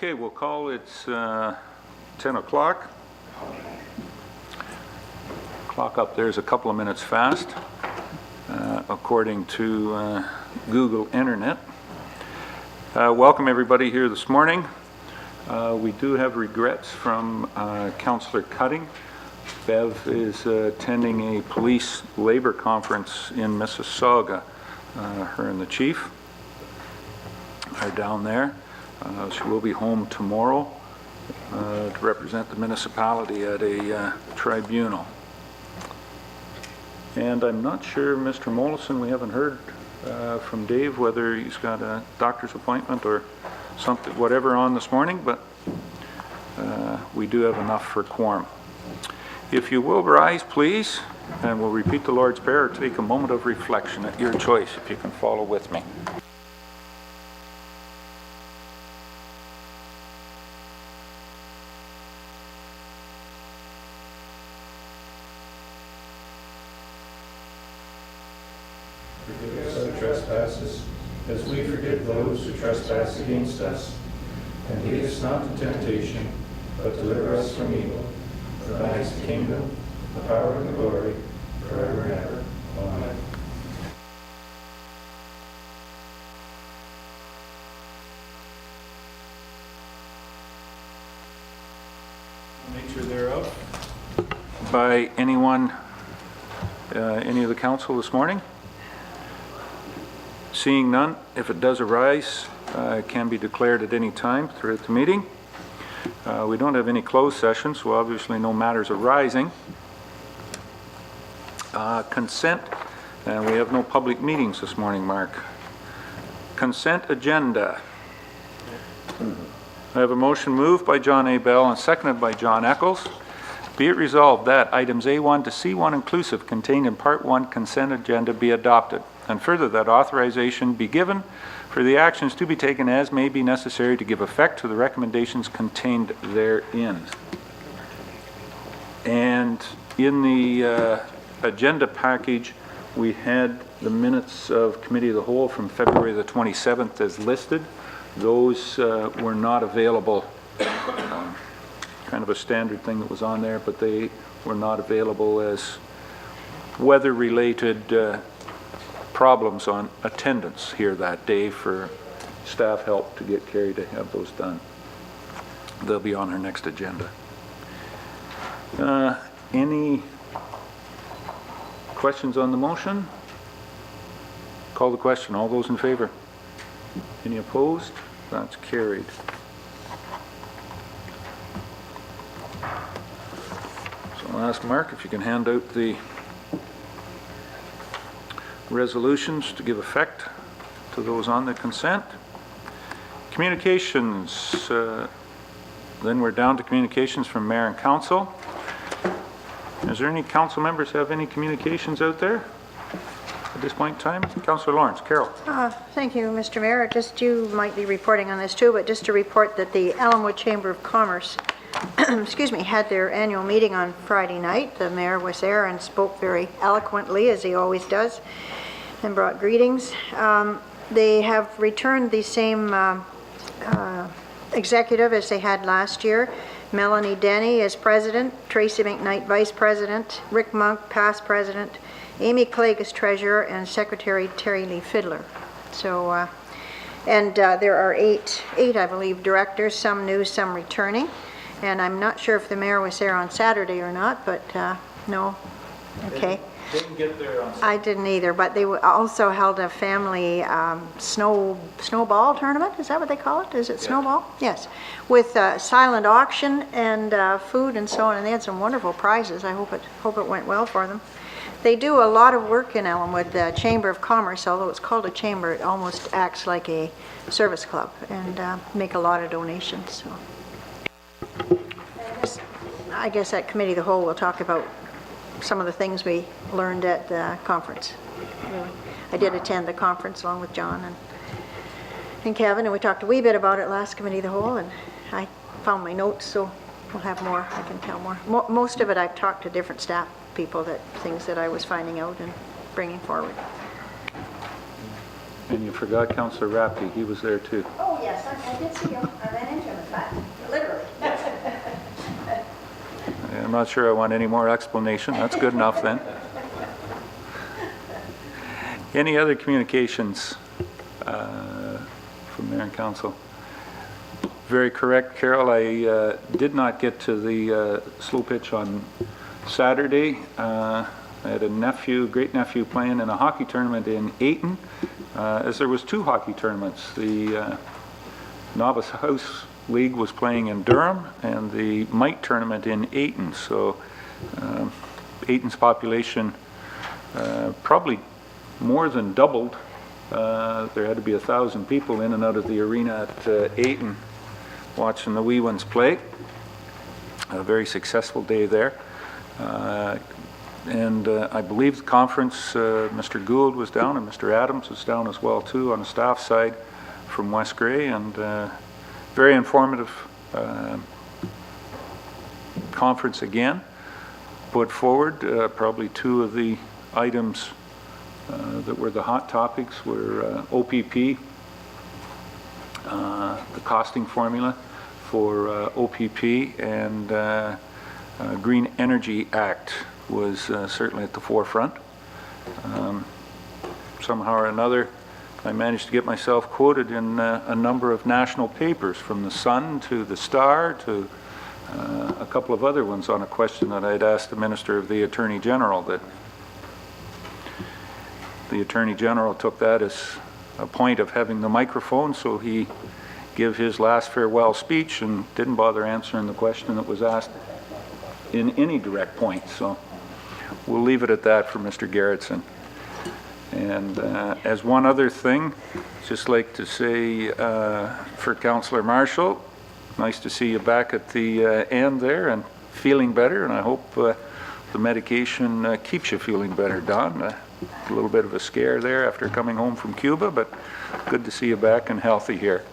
Okay, we'll call it 10 o'clock. Clock up there is a couple of minutes fast, according to Google Internet. Welcome everybody here this morning. We do have regrets from Councillor Cutting. Bev is attending a police labor conference in Mississauga. Her and the chief are down there. She will be home tomorrow to represent the municipality at a tribunal. And I'm not sure, Mr. Mollison, we haven't heard from Dave whether he's got a doctor's appointment or something, whatever on this morning, but we do have enough for quorum. If you will rise, please, and we'll repeat the Lord's Prayer or take a moment of reflection at your choice, if you can follow with me. Forgive us our trespasses, as we forgive those who trespass against us. And lead us not into temptation, but deliver us from evil. For thine is the kingdom, the power, and the glory, forever and ever. Amen. Nature thereof. By anyone, any of the council this morning? Seeing none, if it does arise, it can be declared at any time throughout the meeting. We don't have any closed sessions, so obviously no matters arising. Consent, and we have no public meetings this morning, Mark. Consent agenda. I have a motion moved by John A. Bell and seconded by John Eccles. Be it resolved that items A1 to C1 inclusive contained in Part 1 consent agenda be adopted, and further that authorization be given for the actions to be taken as may be necessary to give effect to the recommendations contained therein. And in the agenda package, we had the minutes of Committee of the Whole from February the 27th as listed. Those were not available. Kind of a standard thing that was on there, but they were not available as weather-related problems on attendance here that day for staff help to get Carrie to have those done. They'll be on our next agenda. Any questions on the motion? Call the question. All those in favor? Any opposed? That's carried. So I'll ask Mark if you can hand out the resolutions to give effect to those on the consent. Communications, then we're down to communications from Mayor and Council. Is there any council members who have any communications out there at this point in time? Councillor Lawrence. Carol. Thank you, Mr. Mayor. Just you might be reporting on this too, but just to report that the Elmwood Chamber of Commerce excuse me, had their annual meeting on Friday night. The mayor was there and spoke very eloquently, as he always does, and brought greetings. They have returned the same executive as they had last year. Melanie Denny as president, Tracy McKnight vice president, Rick Monk past president, Amy Clegg as treasurer, and secretary Terry Lee Fiddler. So, there are eight, I believe, directors, some new, some returning. And I'm not sure if the mayor was there on Saturday or not, but no. Okay. Didn't get there on Saturday. I didn't either, but they also held a family snowball tournament. Is that what they call it? Is it snowball? Yes. With silent auction and food and so on, and they had some wonderful prizes. I hope it went well for them. They do a lot of work in Elmwood. The Chamber of Commerce, although it's called a chamber, it almost acts like a service club, and make a lot of donations. So. I guess at Committee of the Whole we'll talk about some of the things we learned at the conference. I did attend the conference along with John and Kevin, and we talked a wee bit about it last Committee of the Whole, and I found my notes, so we'll have more. I can tell more. Most of it I've talked to different staff people, things that I was finding out and bringing forward. And you forgot Councillor Rappe. He was there too. Oh yes, I did see him. I ran into him in fact. I'm not sure I want any more explanation. That's good enough then. Any other communications from Mayor and Council? Very correct, Carol. I did not get to the slow pitch on Saturday. I had a nephew, great nephew, playing in a hockey tournament in Ayton, as there was 2 hockey tournaments. The Novice House League was playing in Durham, and the Mite tournament in Ayton. So Ayton's population probably more than doubled. There had to be 1,000 people in and out of the arena at Ayton watching the wee ones play. A very successful day there. And I believe the conference, Mr. Gould was down and Mr. Adams was down as well too on the staff side from West Grey, and very informative conference again. Put forward probably 2 of the items that were the hot topics were OPP, the costing formula for OPP, and Green Energy Act was certainly at the forefront. Somehow or another, I managed to get myself quoted in a number of national papers, from the Sun to the Star to a couple of other ones, on a question that I had asked the Minister of the Attorney General. That the Attorney General took that as a point of having the microphone, so he gave his last farewell speech and didn't bother answering the question that was asked in any direct point. So we'll leave it at that for Mr. Garrettson. And as one other thing, just like to say for Councillor Marshall, nice to see you back at the end there and feeling better, and I hope the medication keeps you feeling better, Don. A little bit of a scare there after coming home from Cuba, but good to see you back and healthy here.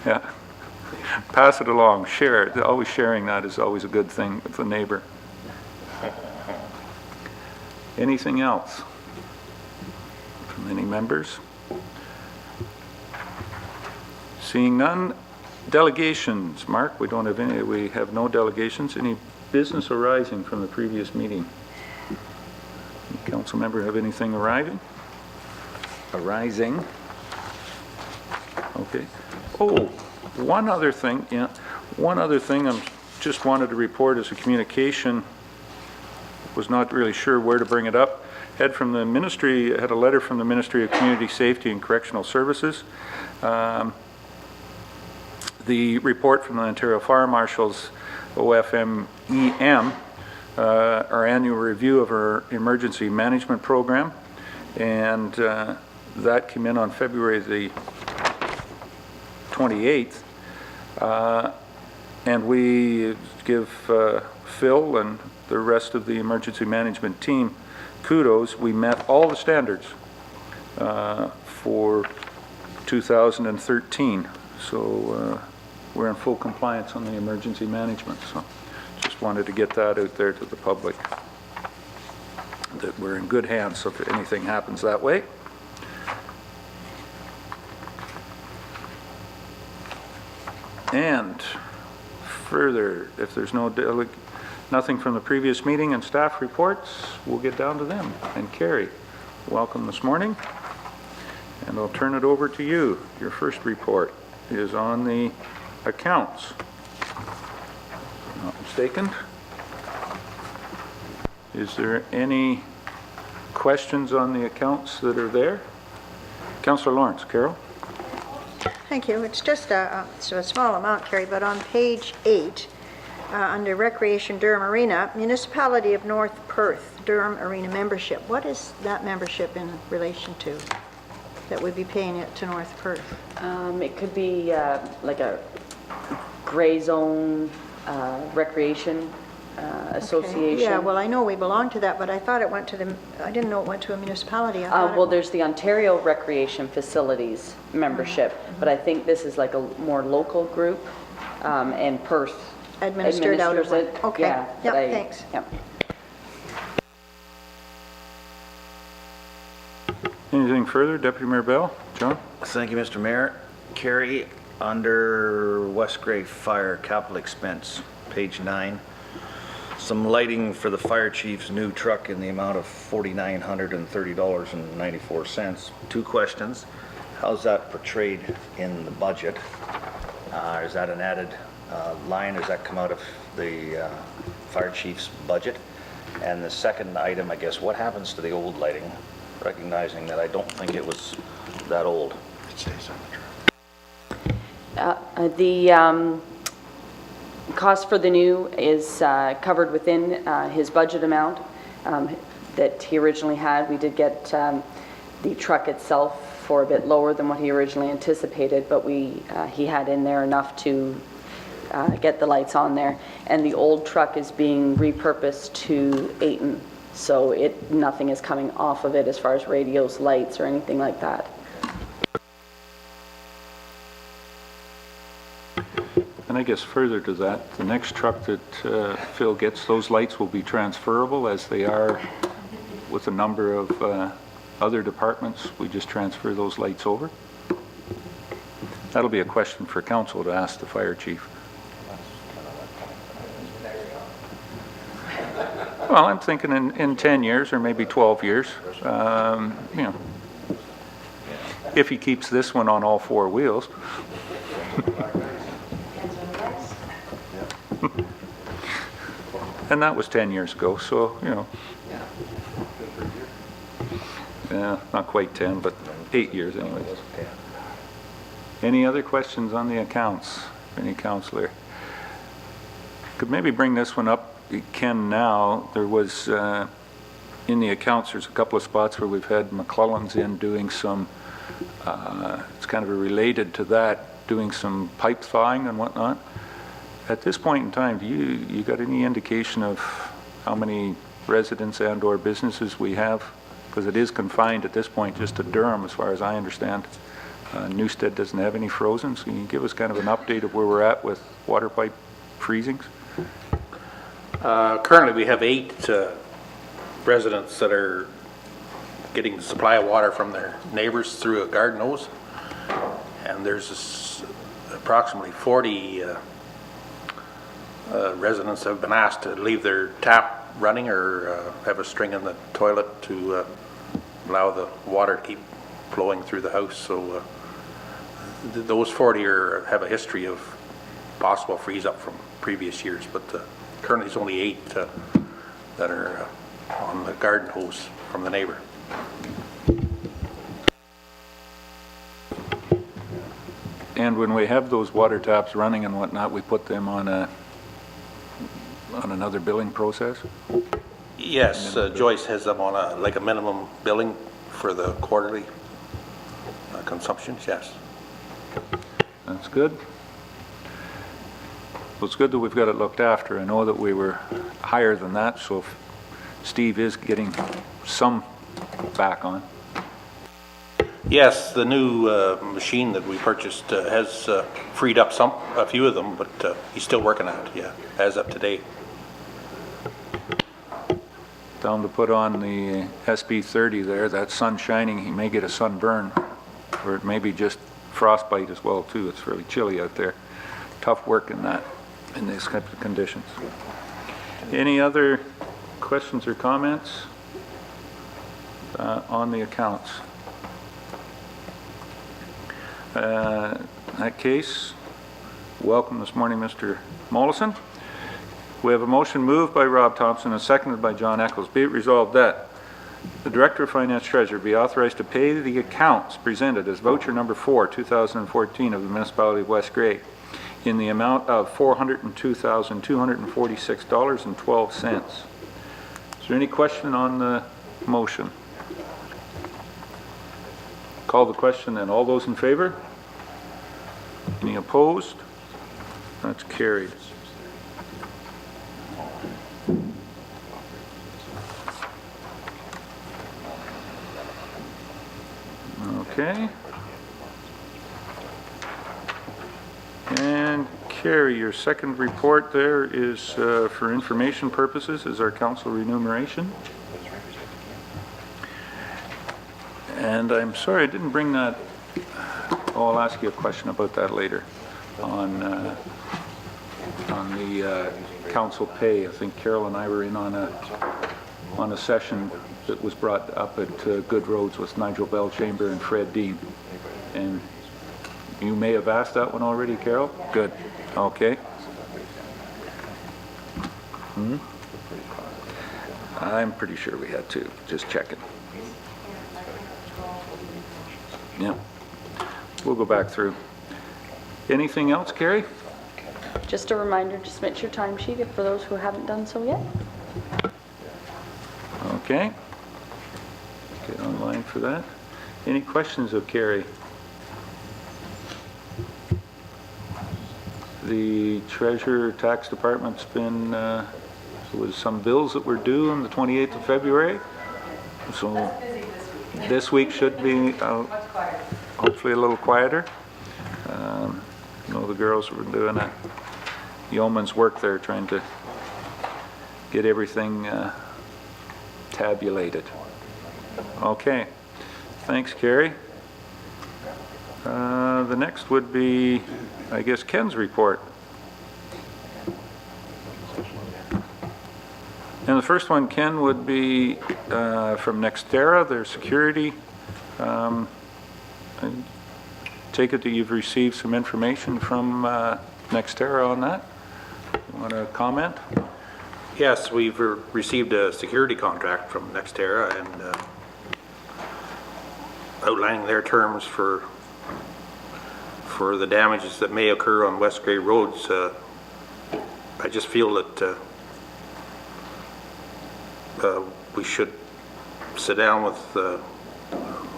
Yeah. Pass it along, share it. Always sharing that is always a good thing with a neighbor. Anything else from any members? Seeing none. Delegations. Mark, we don't have any. We have no delegations. Any business arising from the previous meeting? Any council member have anything arising? Okay. Oh, one other thing. Yeah, one other thing. I just wanted to report as a communication. Was not really sure where to bring it up. Had from the ministry, had a letter from the Ministry of Community Safety and Correctional Services. The report from the Ontario Fire Marshal's OFMEM, our annual review of our emergency management program, and that came in on February the 28th, and we give Phil and the rest of the emergency management team kudos. We met all the standards for 2013, so we're in full compliance on the emergency management. So just wanted to get that out there to the public, that we're in good hands if anything happens that way. And further, if there's nothing from the previous meeting and staff reports, we'll get down to them. And Carrie, welcome this morning. And I'll turn it over to you. Your first report is on the accounts. If I'm not mistaken. Is there any questions on the accounts that are there? Councillor Lawrence. Carol? Thank you. It's just a small amount, Carrie, but on page 8, under Recreation Durham Arena, Municipality of North Perth, Durham Arena membership. What is that membership in relation to that would be paying it to North Perth? It could be like a gray zone recreation association. Yeah, well, I know we belong to that, but I thought it went to the, I didn't know it went to a municipality. Well, there's the Ontario Recreation Facilities membership, but I think this is like a more local group, and Perth administered out of it. Okay, Yeah, yep, thanks. Yep. Anything further? Deputy Mayor Bell? John? Thank you, Mr. Mayor. Carrie, Under West Gray Fire Capital Expense, page 9, some lighting for the fire chief's new truck in the amount of $4,930.94. Two questions. How's that portrayed in the budget? Is that an added line? Does that come out of the fire chief's budget? And the second item, I guess, what happens to the old lighting? Recognizing that I don't think it was that old. It stays on the truck. The cost for the new is covered within his budget amount that he originally had. We did get the truck itself for a bit lower than what he originally anticipated, but he had in there enough to get the lights on there. And the old truck is being repurposed to Ayton, so nothing is coming off of it as far as radios, lights, or anything like that. And I guess further to that, the next truck that Phil gets, those lights will be transferable as they are with a number of other departments. We just transfer those lights over. That'll be a question for council to ask the fire chief. Well, I'm thinking in 10 years or maybe 12 years, you know, if he keeps this one on all four wheels. And that was 10 years ago, so, you know. Yeah, not quite 10, but 8 years anyway. Any other questions on the accounts? Any councillor? Could maybe bring this one up, Ken, now. There was, in the accounts, there's a couple of spots where we've had McClellan's in doing some, it's kind of related to that, doing some pipe thawing and whatnot. At this point in time, do you got any indication of how many residents and or businesses we have? Because it is confined at this point just to Durham, as far as I understand. Newstead doesn't have any frozen, so can you give us kind of an update of where we're at with water pipe freezings? Currently, we have 8 residents that are getting the supply of water from their neighbors through a garden hose, and there's approximately 40 residents have been asked to leave their tap running or have a string in the toilet to allow the water to keep flowing through the house. So those 40 have a history of possible freeze up from previous years, but currently there's only 8 that are on the garden hose from the neighbor. And when we have those water taps running and whatnot, we put them on another billing process? Yes, Joyce has them on a minimum billing for the quarterly consumptions, yes. That's good. Well, it's good that we've got it looked after. I know that we were higher than that, so if Steve is getting some back on. Yes, the new machine that we purchased has freed up a few of them, but he's still working on it, yeah, as of today. Down to put on the SB30 there, that sun shining, he may get a sunburn, or it may be just frostbite as well too. It's really chilly out there. Tough work in these types of conditions. Any other questions or comments on the accounts? In that case, welcome this morning, Mr. Mollison. We have a motion moved by Rob Thompson and seconded by John Eccles. Be it resolved that the Director of Finance Treasurer be authorized to pay the accounts presented as voucher number 4, 2014 of the Municipality of West Gray in the amount of $402,246.12. Is there any question on the motion? Call the question then. All those in favor? Any opposed? That's carried. Okay. And Carrie, your second report there is for information purposes, is our council remuneration. And I'm sorry I didn't bring that Oh, I'll ask you a question about that later on the council pay. I think Carol and I were in on a session that was brought up at Good Roads with Nigel Bellchamber and Fred Dean. And you may have asked that one already, Carol? Good. Okay. I'm pretty sure we had to. Just checking. Yeah. We'll go back through. Anything else, Carrie? Just a reminder to submit your timesheet for those who haven't done so yet. Okay. Get online for that. Any questions of Carrie? The Treasurer Tax Department's been, was some bills that were due on the 28th of February. So this week should be hopefully a little quieter. You know, the girls were doing a yeoman's work there trying to get everything tabulated. Okay. Thanks, Carrie. The next would be, I guess, Ken's report. And the first one, Ken, would be from Nextera, their security. I take it that you've received some information from Nextera on that. You want to comment? Yes, we've received a security contract from Nextera and outlining their terms for the damages that may occur on West Grey roads. I just feel that we should sit down with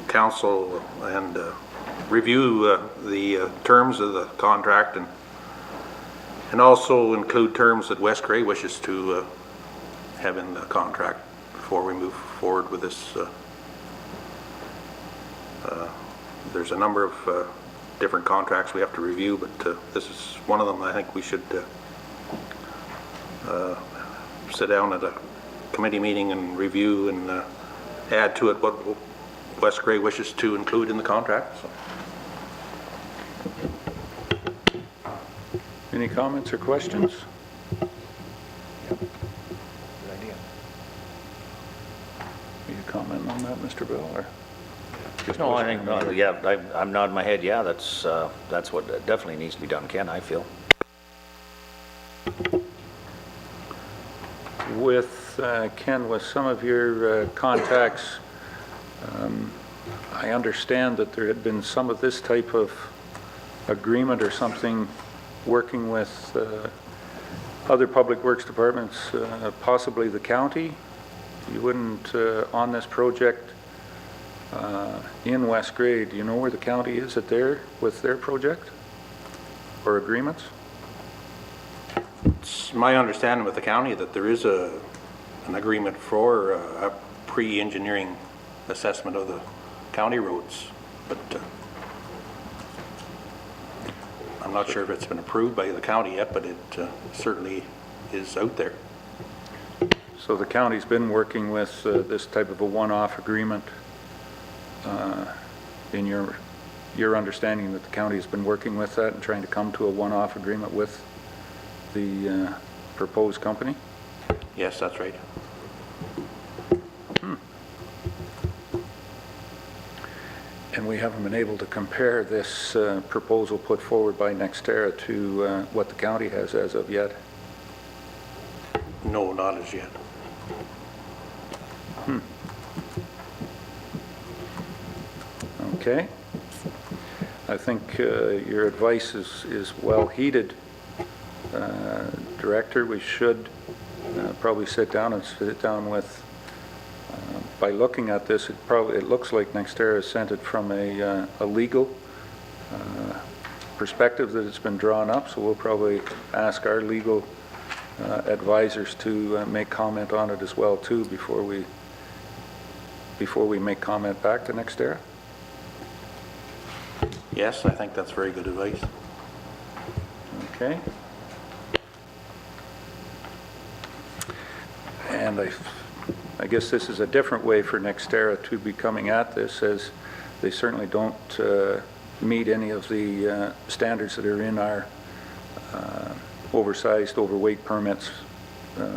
council and review the terms of the contract and also include terms that West Grey wishes to have in the contract before we move forward with this. There's a number of different contracts we have to review, but this is one of them. I think we should sit down at a committee meeting and review and add to it what West Grey wishes to include in the contract. So. Any comments or questions? Good idea. Will you comment on that, Mr. Bell? Or No, I think, no, yeah, I'm nodding my head, yeah, that's what definitely needs to be done, Ken, I feel. With Ken, with some of your contacts, I understand that there had been some of this type of agreement or something working with other public works departments, possibly the county. You wouldn't, on this project in West Grey, do you know where the county is at with their project or agreements? It's my understanding with the county that there is an agreement for a pre-engineering assessment of the county roads, but I'm not sure if it's been approved by the county yet, but it certainly is out there. So the county's been working with this type of a one-off agreement. In your understanding that the county has been working with that and trying to come to a one-off agreement with the proposed company? Yes, that's right. And we haven't been able to compare this proposal put forward by Nextera to what the county has as of yet? No, not as yet. Okay. I think your advice is well heeded, Director. We should probably sit down with, by looking at this, it looks like Nextera has sent it from a legal perspective that it's been drawn up, so we'll probably ask our legal advisors to make comment on it as well too before we make comment back to Nextera. Yes, I think that's very good advice. Okay. And I guess this is a different way for Nextera to be coming at this, as they certainly don't meet any of the standards that are in our oversized, overweight permits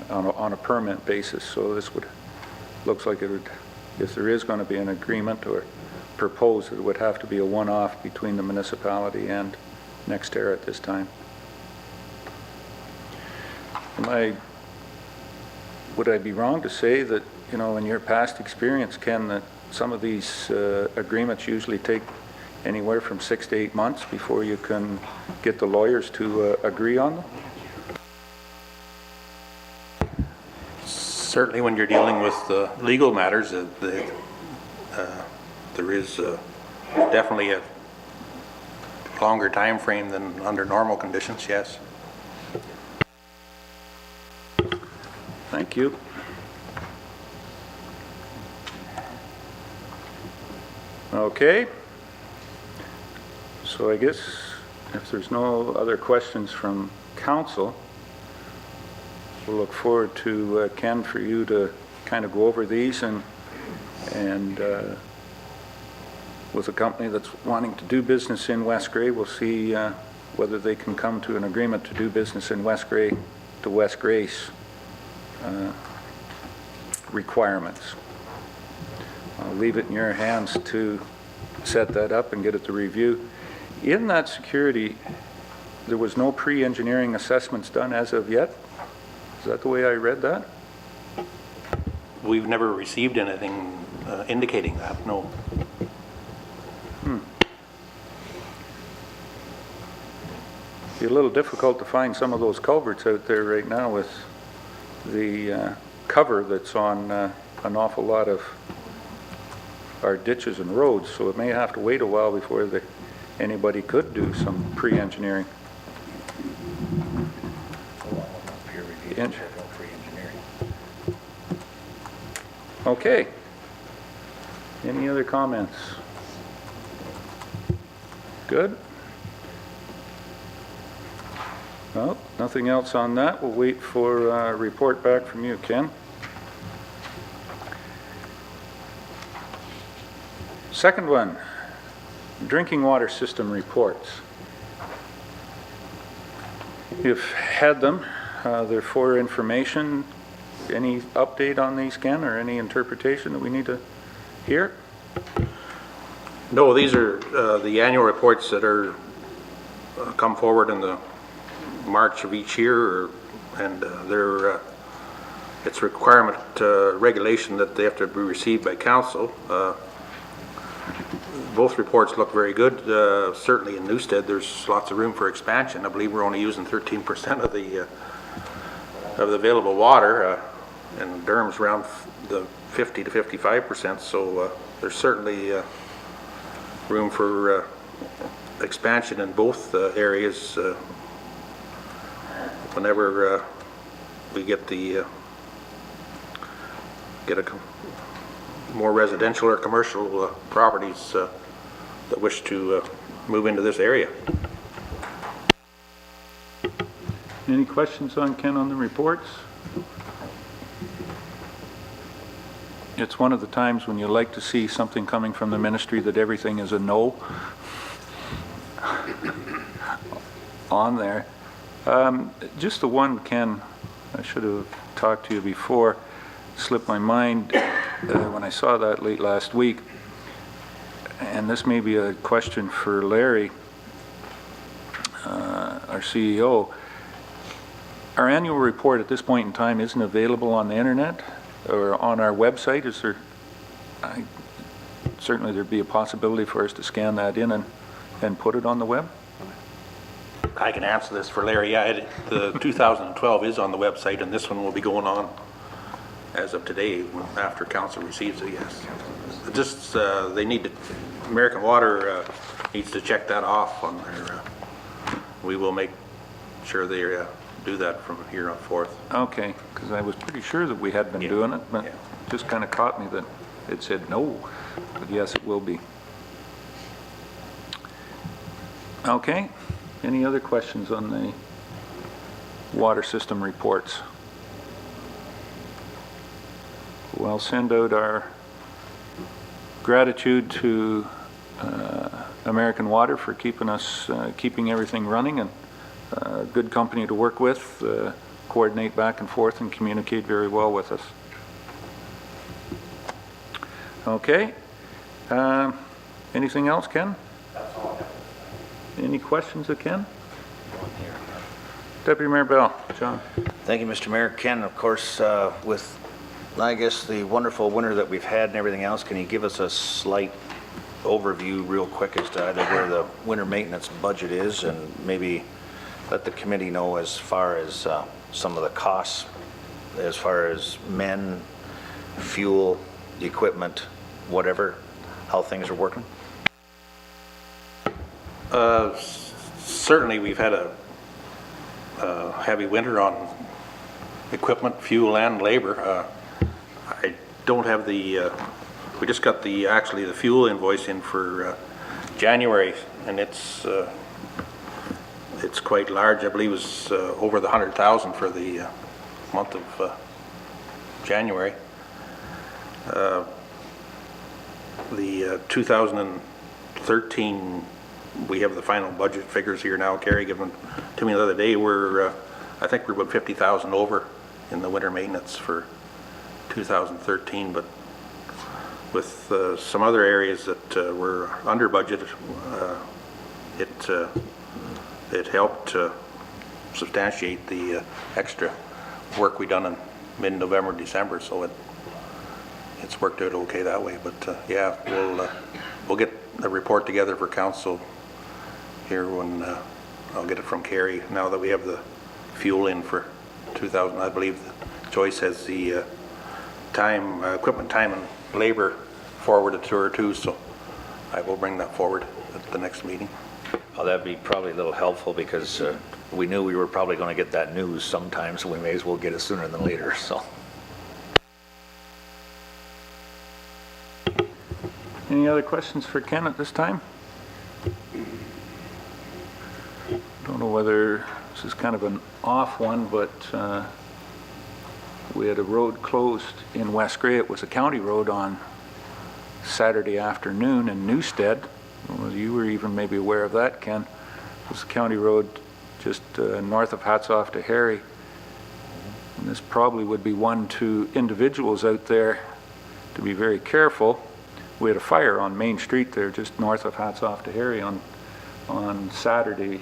on a permit basis. So this looks like it would, if there is going to be an agreement or proposed, it would have to be a one-off between the municipality and NextEra at this time. Would I be wrong to say that, you know, in your past experience, Ken, that some of these agreements usually take anywhere from 6 to 8 months before you can get the lawyers to agree on them? Certainly when you're dealing with legal matters, there is definitely a longer time frame than under normal conditions, yes. Thank you. Okay. So I guess if there's no other questions from council, we'll look forward to, Ken, for you to kind of go over these and with a company that's wanting to do business in West Grey, we'll see whether they can come to an agreement to do business in West Grey to West Grey's requirements. I'll leave it in your hands to set that up and get it to review. In that security, there was no pre-engineering assessments done as of yet? Is that the way I read that? We've never received anything indicating that, no. Be a little difficult to find some of those culverts out there right now with the cover that's on an awful lot of our ditches and roads, so it may have to wait a while before anybody could do some pre-engineering. Okay. Any other comments? Good. Well, nothing else on that. We'll wait for a report back from you, Ken. Second one, drinking water system reports. You've had them. They're for information. Any update on these, Ken, or any interpretation that we need to hear? No, these are the annual reports that are come forward in the March of each year, and they're it's requirement regulation that they have to be received by council. Both reports look very good. Certainly in Newstead, there's lots of room for expansion. I believe we're only using 13% of the available water, and Durham's around the 50 to 55%. So there's certainly room for expansion in both areas. Whenever we get more residential or commercial properties that wish to move into this area. Any questions on Ken on the reports? It's one of the times when you like to see something coming from the ministry that everything is a no on there. Just the one, Ken, I should have talked to you before, slipped my mind when I saw that late last week, and this may be a question for Larry, our CEO. Our annual report at this point in time isn't available on the internet or on our website. Is there? Certainly there'd be a possibility for us to scan that in and put it on the web. I can answer this for Larry. Yeah, the 2012 is on the website, and this one will be going on as of today after council receives it. Yes, just they need to. American Water needs to check that off on their. We will make sure they do that from here on forth. Okay, because I was pretty sure that we had been doing it, but it just kind of caught me that it said no, but yes, it will be. Okay, any other questions on the water system reports? We'll send out our gratitude to American Water for keeping everything running, and good company to work with, coordinate back and forth and communicate very well with us. Okay. Anything else, Ken? That's all. Any questions of Ken? Deputy Mayor Bell. John. Thank you, Mr. Mayor. Ken, of course, with, I guess, the wonderful winter that we've had and everything else, can you give us a slight overview real quick as to either where the winter maintenance budget is, and maybe let the committee know as far as some of the costs, as far as men, fuel, equipment, whatever, how things are working? Certainly, we've had a heavy winter on equipment, fuel, and labor. I don't have the, we just got actually the fuel invoice in for January, and it's quite large. I believe it was over the 100,000 for the month of January. The 2013, we have the final budget figures here now. Carrie gave them to me the other day. I think we're about 50,000 over in the winter maintenance for 2013, but with some other areas that were under budget, it helped substantiate the extra work we done in mid-November, December, so it's worked out okay that way. But yeah, we'll get a report together for council here when I'll get it from Carrie now that we have the fuel in for 2000. I believe Joyce has the equipment time and labor forwarded to her too, so I will bring that forward at the next meeting. Well, that'd be probably a little helpful, because we knew we were probably going to get that news sometime, so we may as well get it sooner than later. So. Any other questions for Ken at this time? Don't know whether this is kind of an off one, but we had a road closed in West Grey. It was a county road on Saturday afternoon in Newstead. Well, you were even maybe aware of that, Ken. It was a county road just north of Hats Off to Harry. And this probably would be one to individuals out there to be very careful. We had a fire on Main Street there just north of Hats Off to Harry on Saturday.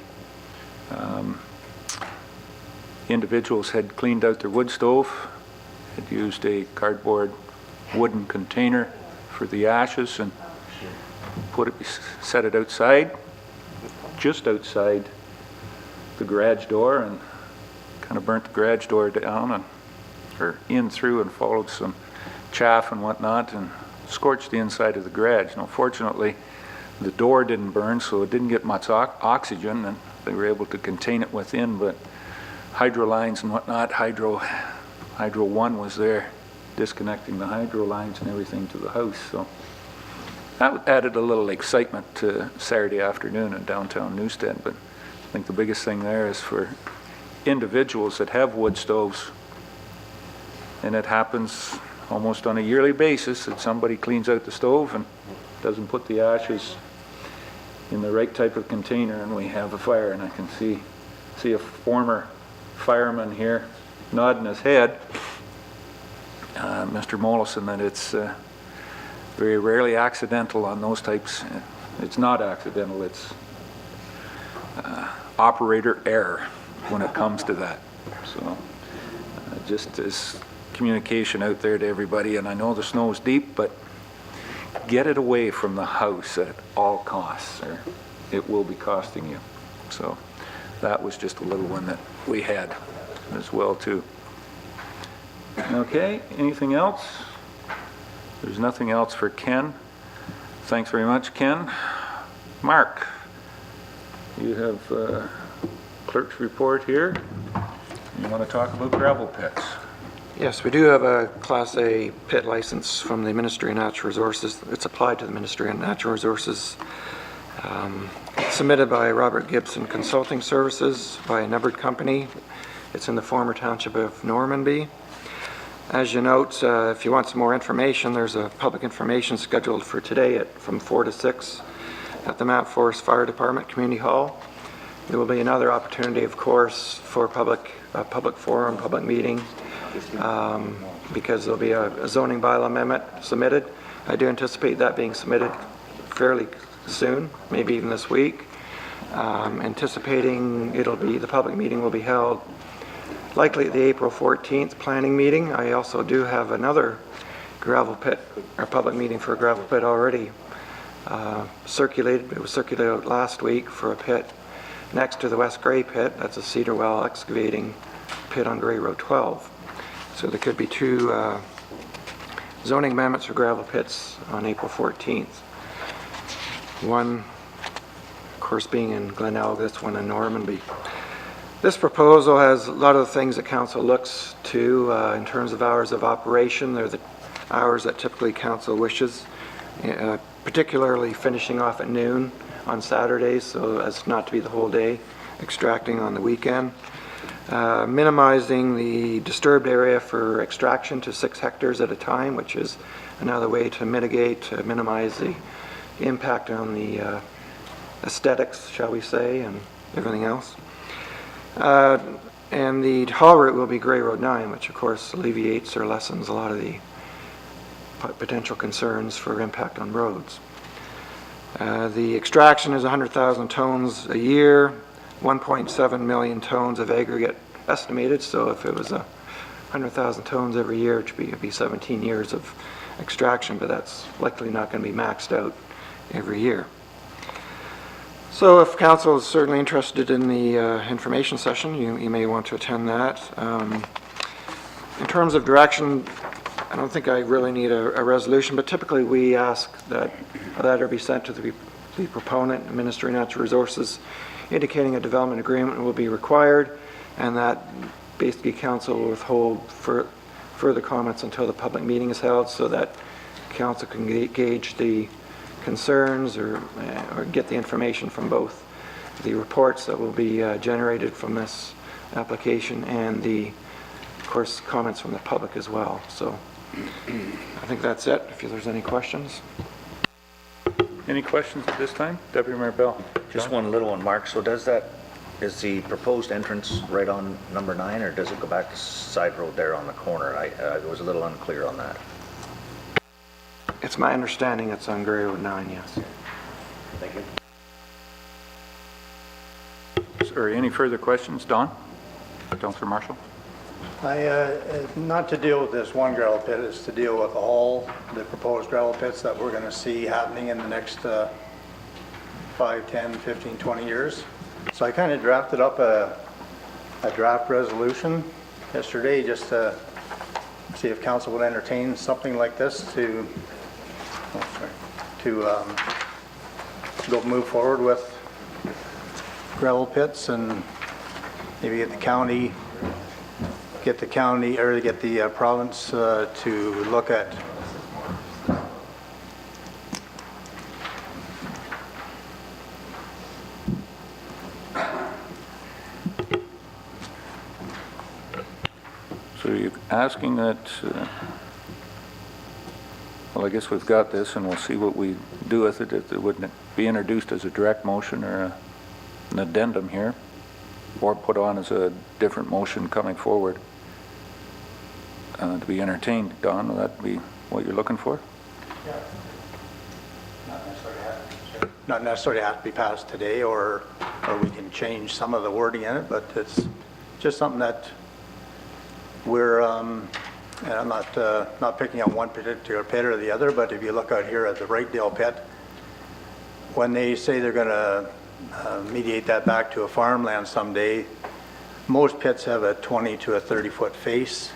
Individuals had cleaned out their wood stove, had used a cardboard wooden container for the ashes and set it outside, just outside the garage door, and kind of burnt the garage door down or in through, and followed some chaff and whatnot and scorched the inside of the garage. Now, fortunately, the door didn't burn, so it didn't get much oxygen, and they were able to contain it within, but hydro lines and whatnot, Hydro 1 was there disconnecting the hydro lines and everything to the house. So that added a little excitement to Saturday afternoon in downtown Newstead. But I think the biggest thing there is for individuals that have wood stoves, and it happens almost on a yearly basis that somebody cleans out the stove and doesn't put the ashes in the right type of container, and we have a fire. And I can see a former fireman here nodding his head, Mr. Mollison, that it's very rarely accidental on those types. It's not accidental, it's operator error when it comes to that. So just as communication out there to everybody, and I know the snow is deep, but get it away from the house at all costs, or it will be costing you. So that was just a little one that we had as well too. Okay, anything else? There's nothing else for Ken. Thanks very much, Ken. Mark, you have clerk's report here. You want to talk about gravel pits? Yes, we do have a Class A pit license from the Ministry of Natural Resources. It's applied to the Ministry of Natural Resources. It's submitted by Robert Gibson Consulting Services by a numbered company. It's in the former township of Normanby. As you note, if you want some more information, there's a public information scheduled for today from 4 to 6 at the Mount Forest Fire Department Community Hall. There will be another opportunity, of course, for public forum, public meeting, because there'll be a zoning bylaw amendment submitted. I do anticipate that being submitted fairly soon, maybe even this week. Anticipating the public meeting will be held likely at the April 14th planning meeting. I also do have another gravel pit, or public meeting for a gravel pit already circulated. It was circulated last week for a pit next to the West Gray pit. That's a Cedar Well excavating pit on Gray Road 12. So there could be two zoning amendments for gravel pits on April 14th. One, of course, being in Glenelg, this one in Normanby. This proposal has a lot of the things that council looks to in terms of hours of operation. They're the hours that typically council wishes, particularly finishing off at noon on Saturdays, so as not to be the whole day, extracting on the weekend. Minimizing the disturbed area for extraction to 6 hectares at a time, which is another way to minimize the impact on the aesthetics, shall we say, and everything else. And the haul route will be Gray Road 9, which of course alleviates or lessens a lot of the potential concerns for impact on roads. The extraction is 100,000 tons a year, 1.7 million tons of aggregate estimated, so if it was 100,000 tons every year, it'd be 17 years of extraction, but that's likely not going to be maxed out every year. So if council is certainly interested in the information session, you may want to attend that. In terms of direction, I don't think I really need a resolution, but typically we ask that a letter be sent to the proponent, Ministry of Natural Resources, indicating a development agreement will be required, and that basically council will withhold further comments until the public meeting is held, so that council can gauge the concerns or get the information from both the reports that will be generated from this application and of course, comments from the public as well. So I think that's it, if there's any questions. Any questions at this time? Deputy Mayor Bell? Just one little one, Mark. So is the proposed entrance right on number 9, or does it go back to side road there on the corner? I was a little unclear on that. It's my understanding it's on Gray Road 9, yes. Thank you. Sorry, any further questions? Don? Councillor Marshall? Not to deal with this one gravel pit, it's to deal with all the proposed gravel pits that we're going to see happening in the next 5, 10, 15, 20 years. So I kind of drafted up a draft resolution yesterday just to see if council would entertain something like this to go move forward with gravel pits and maybe get the county or get the province to look at So you're asking that, well, I guess we've got this and we'll see what we do with it. If it would be introduced as a direct motion or an addendum here, or put on as a different motion coming forward to be entertained. Don, would that be what you're looking for? Yeah. Not necessarily have to be passed today, or we can change some of the wording in it, but it's just something that we're, and I'm not picking on one particular pit or the other, but if you look out here at the Wrightdale pit, when they say they're going to mediate that back to a farmland someday, most pits have a 20 to a 30 foot face,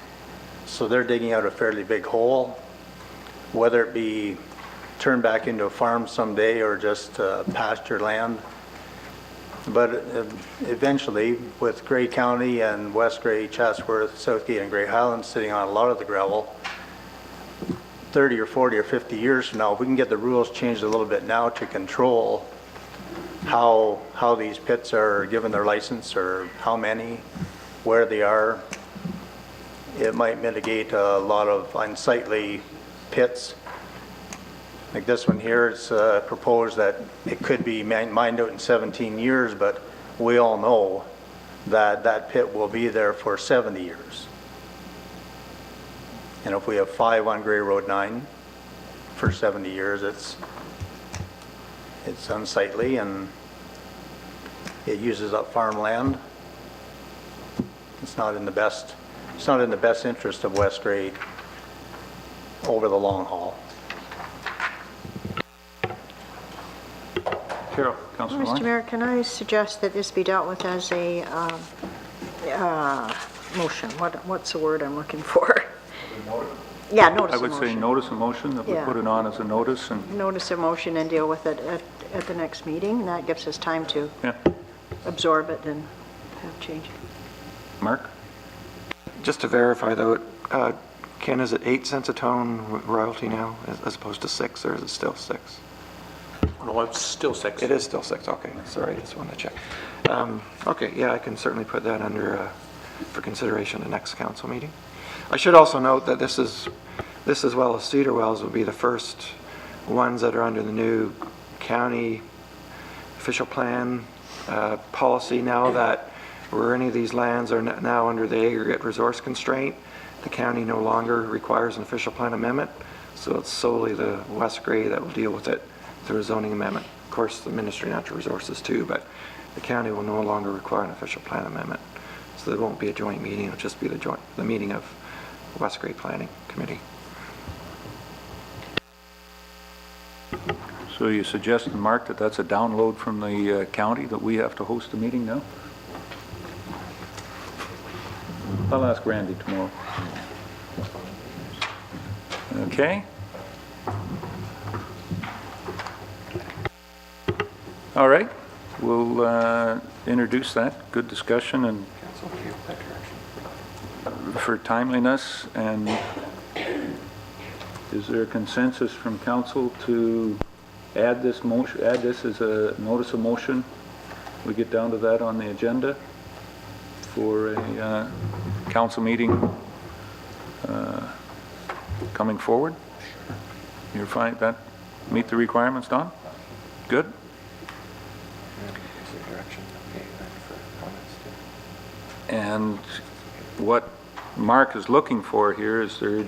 so they're digging out a fairly big hole. Whether it be turned back into a farm someday or just pasture land, but eventually with Grey County and West Grey, Chatsworth, Southgate and Grey Highlands sitting on a lot of the gravel, 30 or 40 or 50 years from now, if we can get the rules changed a little bit now to control how these pits are given their license, or how many, where they are, it might mitigate a lot of unsightly pits Like this one here, it's proposed that it could be mined out in 17 years, but we all know that that pit will be there for 70 years. And if we have 5 on Gray Road 9 for 70 years, it's unsightly and it uses up farmland. It's not in the best interest of West Gray over the long haul. Carol, Councillor Mr. Lawrence? Mayor, can I suggest that this be dealt with as a motion? What's the word I'm looking for? Yeah, notice I of would motion. say notice of motion, that we Yeah. put it on as a notice, and, Notice of motion and deal with it at the next meeting, and that gives us time to yeah. absorb it and have change. Mark? Just to verify though, Ken, is it 8 cents a ton royalty now as opposed to 6, or is it still 6? No, it's still 6. It is still 6, okay, sorry, just wanted to check. Okay, yeah, I can certainly put that under, for consideration the next council meeting. I should also note that this as well as Cedar Wells will be the first ones that are under the new county official plan policy now that where any of these lands are now under the aggregate resource constraint, the county no longer requires an official plan amendment, so it's solely the West Gray that will deal with it through a zoning amendment. Of course, the Ministry of Natural Resources too, but the county will no longer require an official plan amendment. So there won't be a joint meeting, it'll just be the meeting of West Gray Planning Committee. So you suggest, Mark, that that's a download from the county, that we have to host a meeting now? I'll ask Randy tomorrow. Okay. All right, we'll introduce that. Good discussion and for timeliness. And is there a consensus from council to add this motion, add this as a notice of motion? We get down to that on the agenda for a council meeting coming forward? You're fine, that meet the requirements, Don? Good? And what Mark is looking for here is there,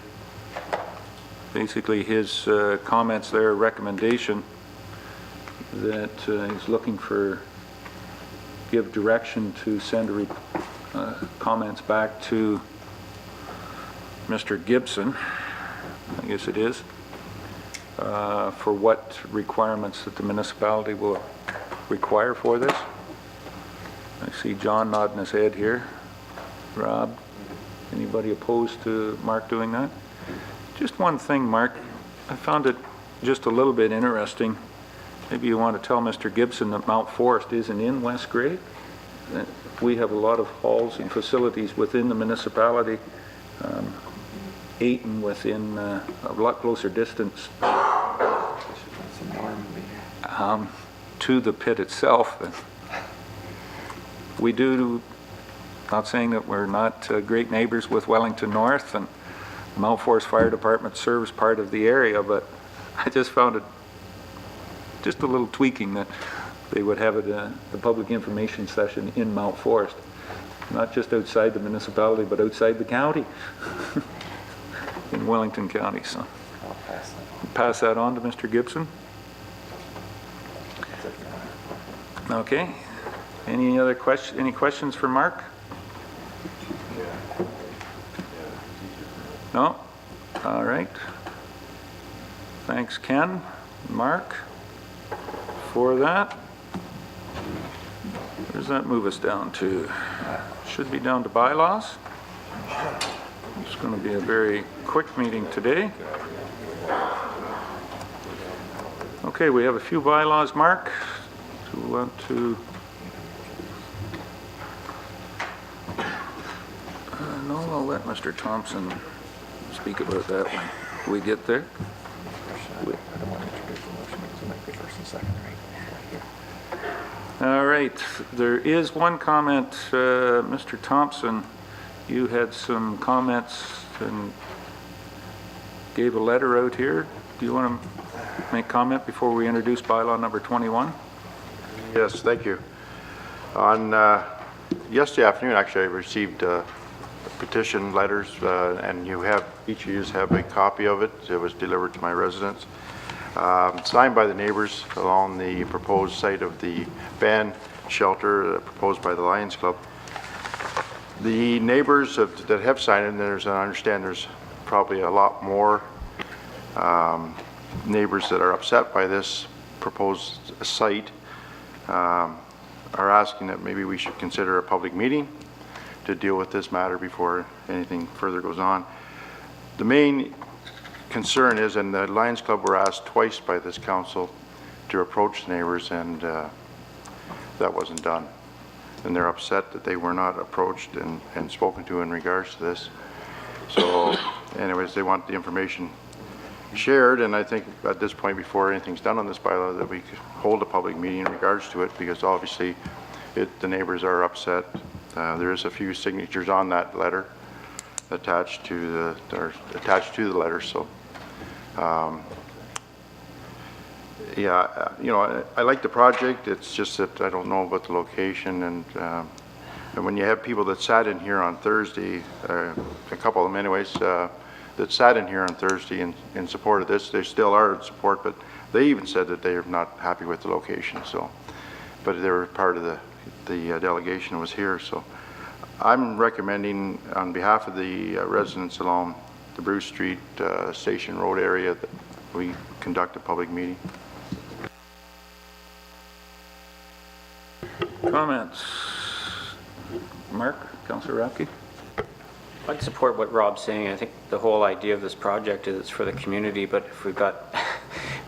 basically his comments there, recommendation that he's looking for, give direction to send comments back to Mr. Gibson, I guess it is, for what requirements that the municipality will require for this. I see John nodding his head here. Rob, anybody opposed to Mark doing that? Just one thing, Mark, I found it just a little bit interesting. Maybe you want to tell Mr. Gibson that Mount Forest isn't in West Gray. We have a lot of halls and facilities within the municipality, Ayton within a lot closer distance to the pit itself. We do, not saying that we're not great neighbors with Wellington North, and Mount Forest Fire Department serves part of the area, but I just found it just a little tweaking that they would have the public information session in Mount Forest, not just outside the municipality, but outside the county, in Wellington County. So pass that on to Mr. Gibson. Okay. Any other any questions for Mark? No? All right. Thanks, Ken, Mark, for that. Where does that move us down to? Should be down to bylaws. It's going to be a very quick meeting today. Okay, we have a few bylaws, Mark. Do we want to... no, I'll let Mr. Thompson speak about that when we get there. All right, there is one comment, Mr. Thompson, you had some comments and gave a letter out here. Do you want to make comment before we introduce bylaw number 21? Yes, thank you. On yesterday afternoon, actually, I received petition letters, and each of you have a copy of it. It was delivered to my residence, signed by the neighbors along the proposed site of the band shelter proposed by the Lions Club. The neighbors that have signed it, and I understand there's probably a lot more neighbors that are upset by this proposed site, are asking that maybe we should consider a public meeting to deal with this matter before anything further goes on. The main concern is, and the Lions Club were asked twice by this council to approach the neighbors, and that wasn't done. And they're upset that they were not approached and spoken to in regards to this. So anyways, they want the information shared, and I think at this point, before anything's done on this bylaw, that we could hold a public meeting in regards to it, because obviously the neighbors are upset. There is a few signatures on that letter attached to the letter. So yeah, you know, I like the project. It's just that I don't know about the location, and when you have people that sat in here on Thursday, a couple of them anyways, that sat in here on Thursday in support of this, they still are in support, but they even said that they are not happy with the location. So, but they were part of the delegation that was here. So I'm recommending on behalf of the residents along the Bruce Street Station Road area that we conduct a public meeting. Comments? Mark, Councillor Rapke? I'd support what Rob's saying. I think the whole idea of this project is it's for the community, but if we've got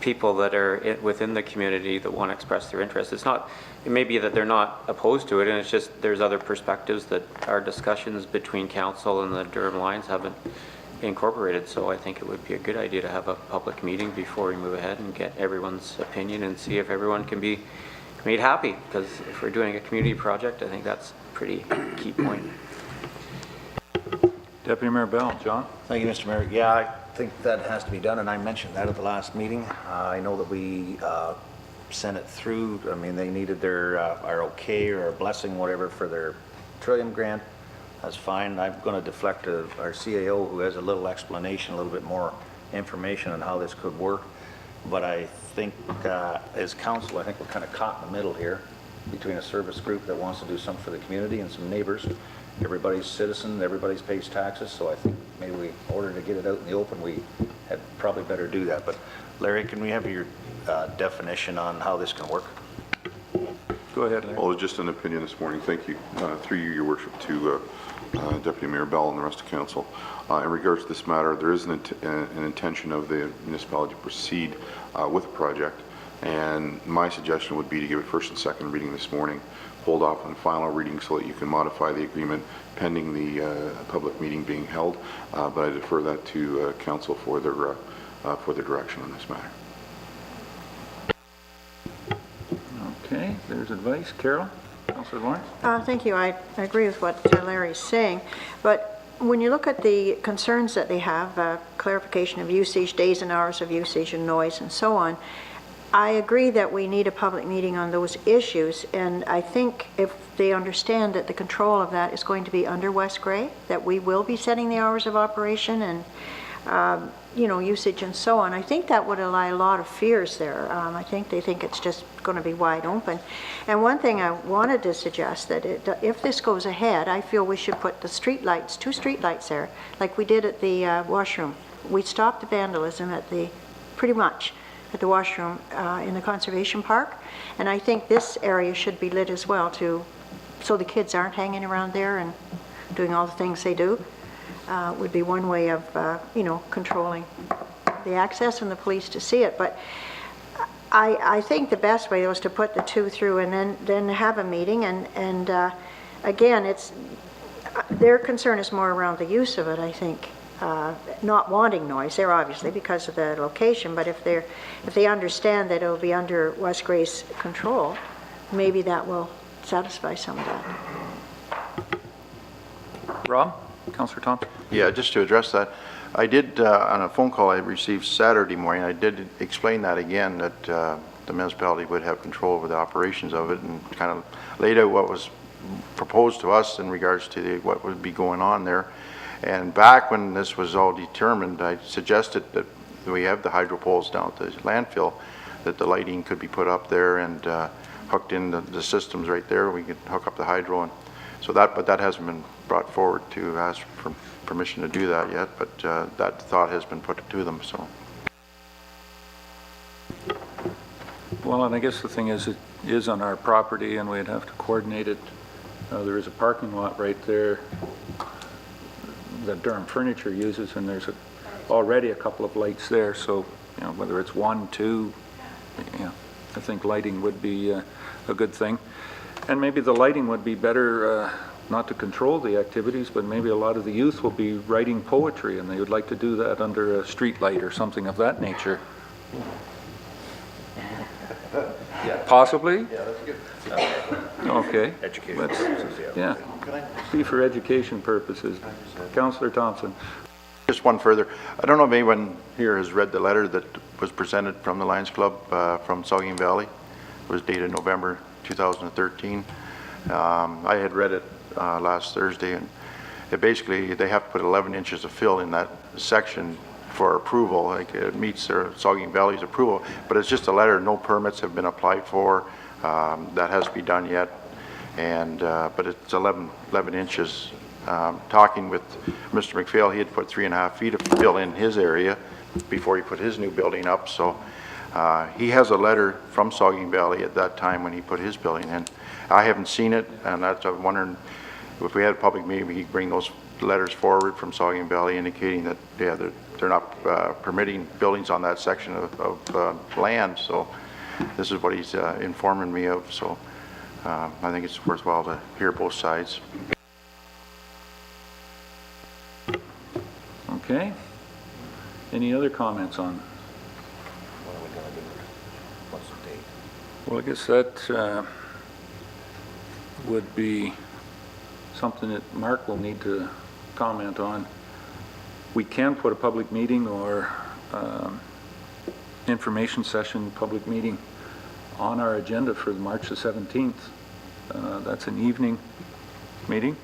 people that are within the community that want to express their interest, it may be that they're not opposed to it, and it's just there's other perspectives that our discussions between council and the Durham Lions haven't incorporated. So I think it would be a good idea to have a public meeting before we move ahead and get everyone's opinion and see if everyone can be made happy, because if we're doing a community project, I think that's a pretty key point. Deputy Mayor Bell. John? Thank you, Mr. Mayor. Yeah, I think that has to be done, and I mentioned that at the last meeting. I know that we sent it through. I mean, they needed their our okay or blessing, whatever, for their Trillium grant. That's fine. I'm going to deflect to our CAO, who has a little explanation, a little bit more information on how this could work. But I think as council, I think we're kind of caught in the middle here between a service group that wants to do something for the community and some neighbors. Everybody's citizen, everybody pays taxes, so I think maybe in order to get it out in the open, we had probably better do that. But Larry, can we have your definition on how this can work? Go ahead, Larry. Well, just an opinion this morning. Thank you. Through you, Your Worship, to Deputy Mayor Bell and the rest of council. In regards to this matter, there is an intention of the municipality to proceed with the project, and my suggestion would be to give it first and second reading this morning, hold off on final reading so that you can modify the agreement pending the public meeting being held, but I defer that to council for their direction on this matter. Okay, there's advice. Carol? Councillor Lawrence? Thank you. I agree with what Larry's saying, but when you look at the concerns that they have, clarification of usage, days and hours of usage, and noise, and so on, I agree that we need a public meeting on those issues, and I think if they understand that the control of that is going to be under West Grey, that we will be setting the hours of operation and you know, usage and so on, I think that would allay a lot of fears there. I think they think it's just going to be wide open. And one thing I wanted to suggest, that if this goes ahead, I feel we should put the street lights, 2 street lights there, like we did at the washroom. We stopped the vandalism at pretty much at the washroom in the conservation park, and I think this area should be lit as well so the kids aren't hanging around there and doing all the things they do. Would be one way of you know, controlling the access and the police to see it. But I think the best way was to put the 2 through and then have a meeting, and again, their concern is more around the use of it, I think. Not wanting noise there, obviously, because of the location, but if they understand that it'll be under West Grey's control, maybe that will satisfy some of that. Rob? Councillor Thompson? Yeah, just to address that, I did, on a phone call I received Saturday morning, I did explain that again, that the municipality would have control over the operations of it, and kind of laid out what was proposed to us in regards to what would be going on there. And back when this was all determined, I suggested that we have the hydro poles down at the landfill, that the lighting could be put up there and hooked in the systems right there. We could hook up the hydro, and so that, but that hasn't been brought forward to ask for permission to do that yet, but that thought has been put to them, so. Well, and I guess the thing is, it is on our property, and we'd have to coordinate it. There is a parking lot right there that Durham Furniture uses, and there's already a couple of lights there, so, you know, whether it's 1, 2, you know, I think lighting would be a good thing. And maybe the lighting would be better, not to control the activities, but maybe a lot of the youth will be writing poetry, and they would like to do that under a street light or something of that nature. Possibly? Yeah, that's good. Okay. Education Let's- purposes, Yeah, see for education purposes. Councillor Thompson. Just one further. I don't know if anyone here has read the letter that was presented from the Lions Club from Saugeen Valley. It was dated November 2013. I had read it last Thursday, and it basically, they have to put 11 inches of fill in that section for approval. Like, it meets their Saugeen Valley's approval, but it's just a letter. No permits have been applied for. That has to be done yet, and but it's 11 inches. Talking with Mr. McPhail, he had put 3.5 feet of fill in his area before he put his new building up, so he has a letter from Saugeen Valley at that time when he put his building in. I haven't seen it, and that's, I'm wondering if we had a public meeting, we could bring those letters forward from Saugeen Valley indicating that, yeah, they're not permitting buildings on that section of land, so this is what he's informing me of, so I think it's worthwhile to hear both sides. Okay. Any other comments on? What are we gonna do? What's the date? Well, I guess that would be something that Mark will need to comment on. We can put a public meeting or information session, public meeting on our agenda for March the 17th. That's an evening meeting.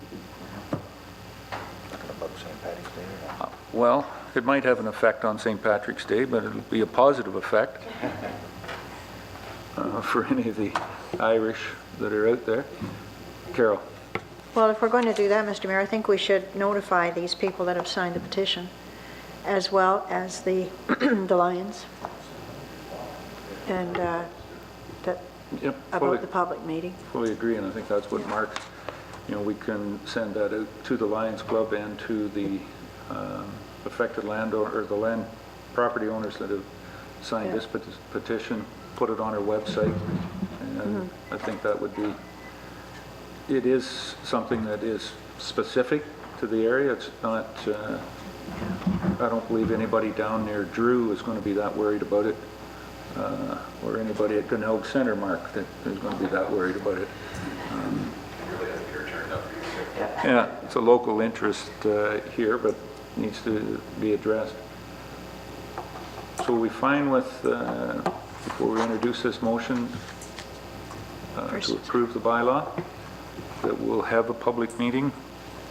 Talking about St. Patrick's Day or not? Well, it might have an effect on St. Patrick's Day, but it'll be a positive effect for any of the Irish that are out there. Carol. Well, if we're going to do that, Mr. Mayor, I think we should notify these people that have signed the petition, as well as the the Lions, and that Yep, about the public meeting. fully agree, and I think that's what Mark, you know, we can send that out to the Lions Club and to the affected landowner, or the land property owners that have signed this petition, put it on our website, and I think that would be, it is something that is specific to the area. It's not, I don't believe anybody down near Drew is going to be that worried about it, or anybody at Gunnelg Center, Mark, that is going to be that worried about it. Yeah, it's a local interest here, but needs to be addressed. So are we fine with, before we introduce this motion, to approve the bylaw, that we'll have a public meeting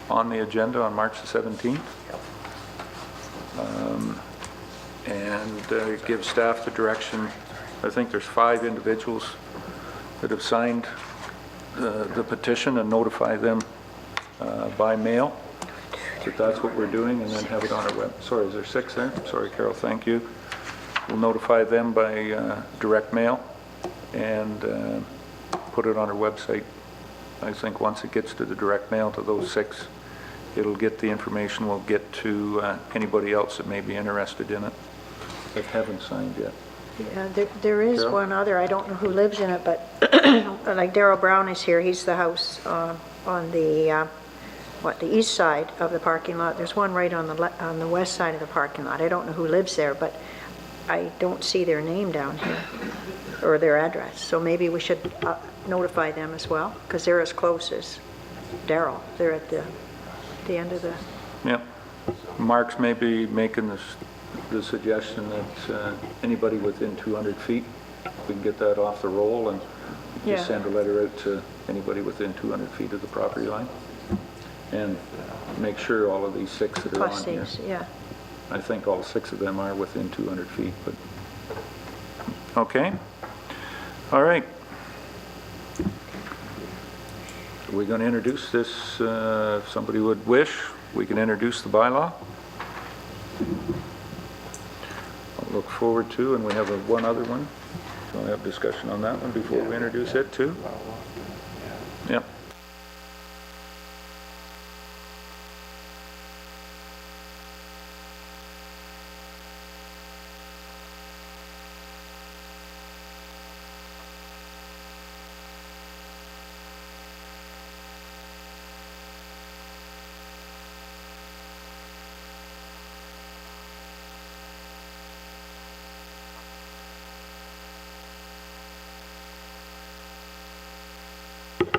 on the agenda on March the 17th? And give staff the direction. I think there's 5 individuals that have signed the petition, and notify them by mail that that's what we're doing, and then have it on our web. Sorry, is there 6 there? Sorry, Carol, thank you. We'll notify them by direct mail and put it on our website. I think once it gets to the direct mail to those 6, it'll get the information, we'll get to anybody else that may be interested in it that haven't signed yet. Yeah, there is Carol? one other, I don't know who lives in it, but like Darrell Brown is here, he's the house on the, the east side of the parking lot. There's one right on the west side of the parking lot. I don't know who lives there, but I don't see their name down here, or their address. So maybe we should notify them as well, because they're as close as Darrell. They're at the end of the... Yep. Mark's maybe making the suggestion that anybody within 200 feet, we can get that off the roll and Yeah. just send a letter out to anybody within 200 feet of the property line. And make sure all of these 6 that are Plus on here. these, yeah. I think all 6 of them are within 200 feet, but, okay. All right. We're going to introduce this, if somebody would wish, we can introduce the bylaw. I'll look forward to, and we have one other one. So we'll have discussion on that one before we introduce it too. Yep.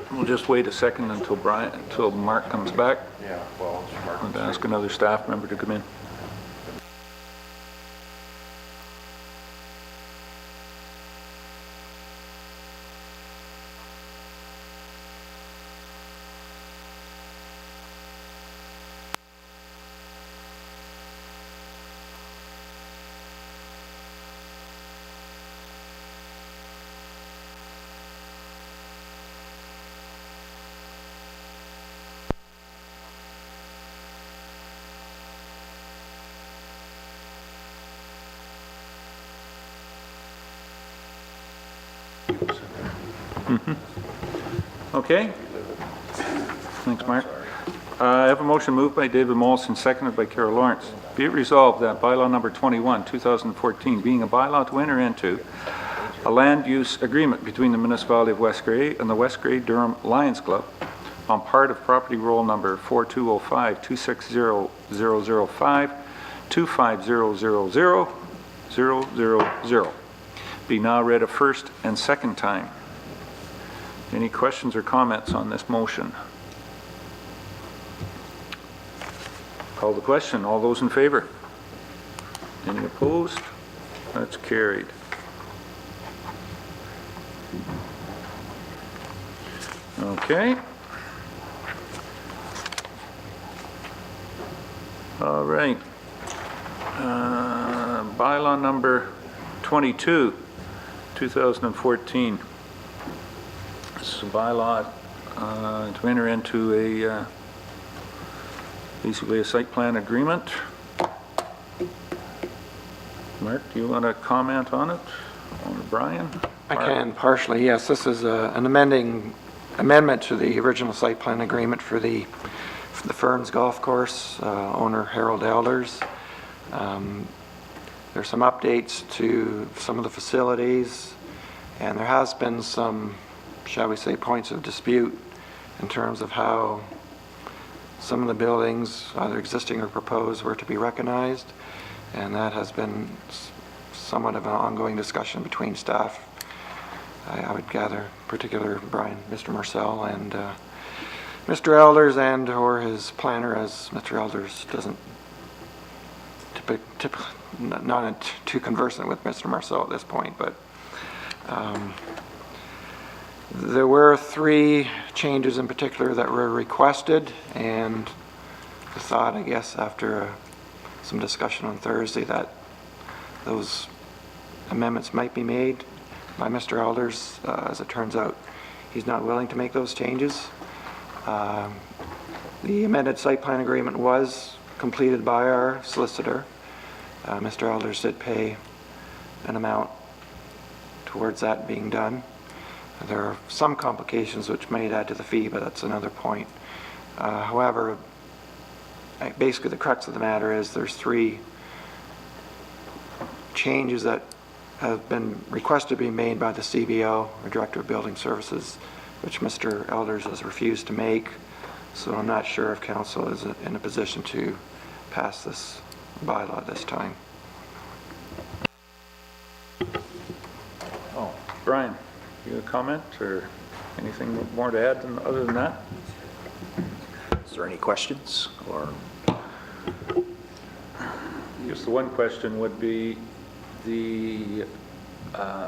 We'll just wait a second until Mark comes back. Yeah, well, Mark. And ask another staff member to come in. Okay. Thanks, Mark. I have a motion moved by David Mollison, seconded by Carol Lawrence. Be it resolved that bylaw number 21, 2014, being a bylaw to enter into a land use agreement between the Municipality of West Grey and the West Grey Durham Lions Club on part of property roll number 4205 260005 25000 be now read a first and second time. Any questions or comments on this motion? Call the question. All those in favor? Any opposed? That's carried. Okay. All right. Bylaw number 22, 2014. This is a bylaw to enter into basically a site plan agreement. Mark, do you want to comment on it? Or Brian? I can partially, yes. This is an amendment to the original site plan agreement for the Ferns Golf Course, owner Harold Elders. There's some updates to some of the facilities, and there has been some, shall we say, points of dispute in terms of how some of the buildings, either existing or proposed, were to be recognized, and that has been somewhat of an ongoing discussion between staff. I would gather, particular Brian, Mr. Marcel, and Mr. Elders, and or his planner, as Mr. Elders doesn't typically not too conversant with Mr. Marcel at this point, but there were 3 changes in particular that were requested, and the thought, I guess, after some discussion on Thursday, that those amendments might be made by Mr. Elders. As it turns out, he's not willing to make those changes. The amended site plan agreement was completed by our solicitor. Mr. Elders did pay an amount towards that being done. There are some complications which may add to the fee, but that's another point. However, basically the crux of the matter is there's 3 changes that have been requested to be made by the CBO, or Director of Building Services, which Mr. Elders has refused to make. So I'm not sure if council is in a position to pass this bylaw this time. Oh, Brian, you have a comment or anything more to add other than that? Is there any questions or? Just the one question would be the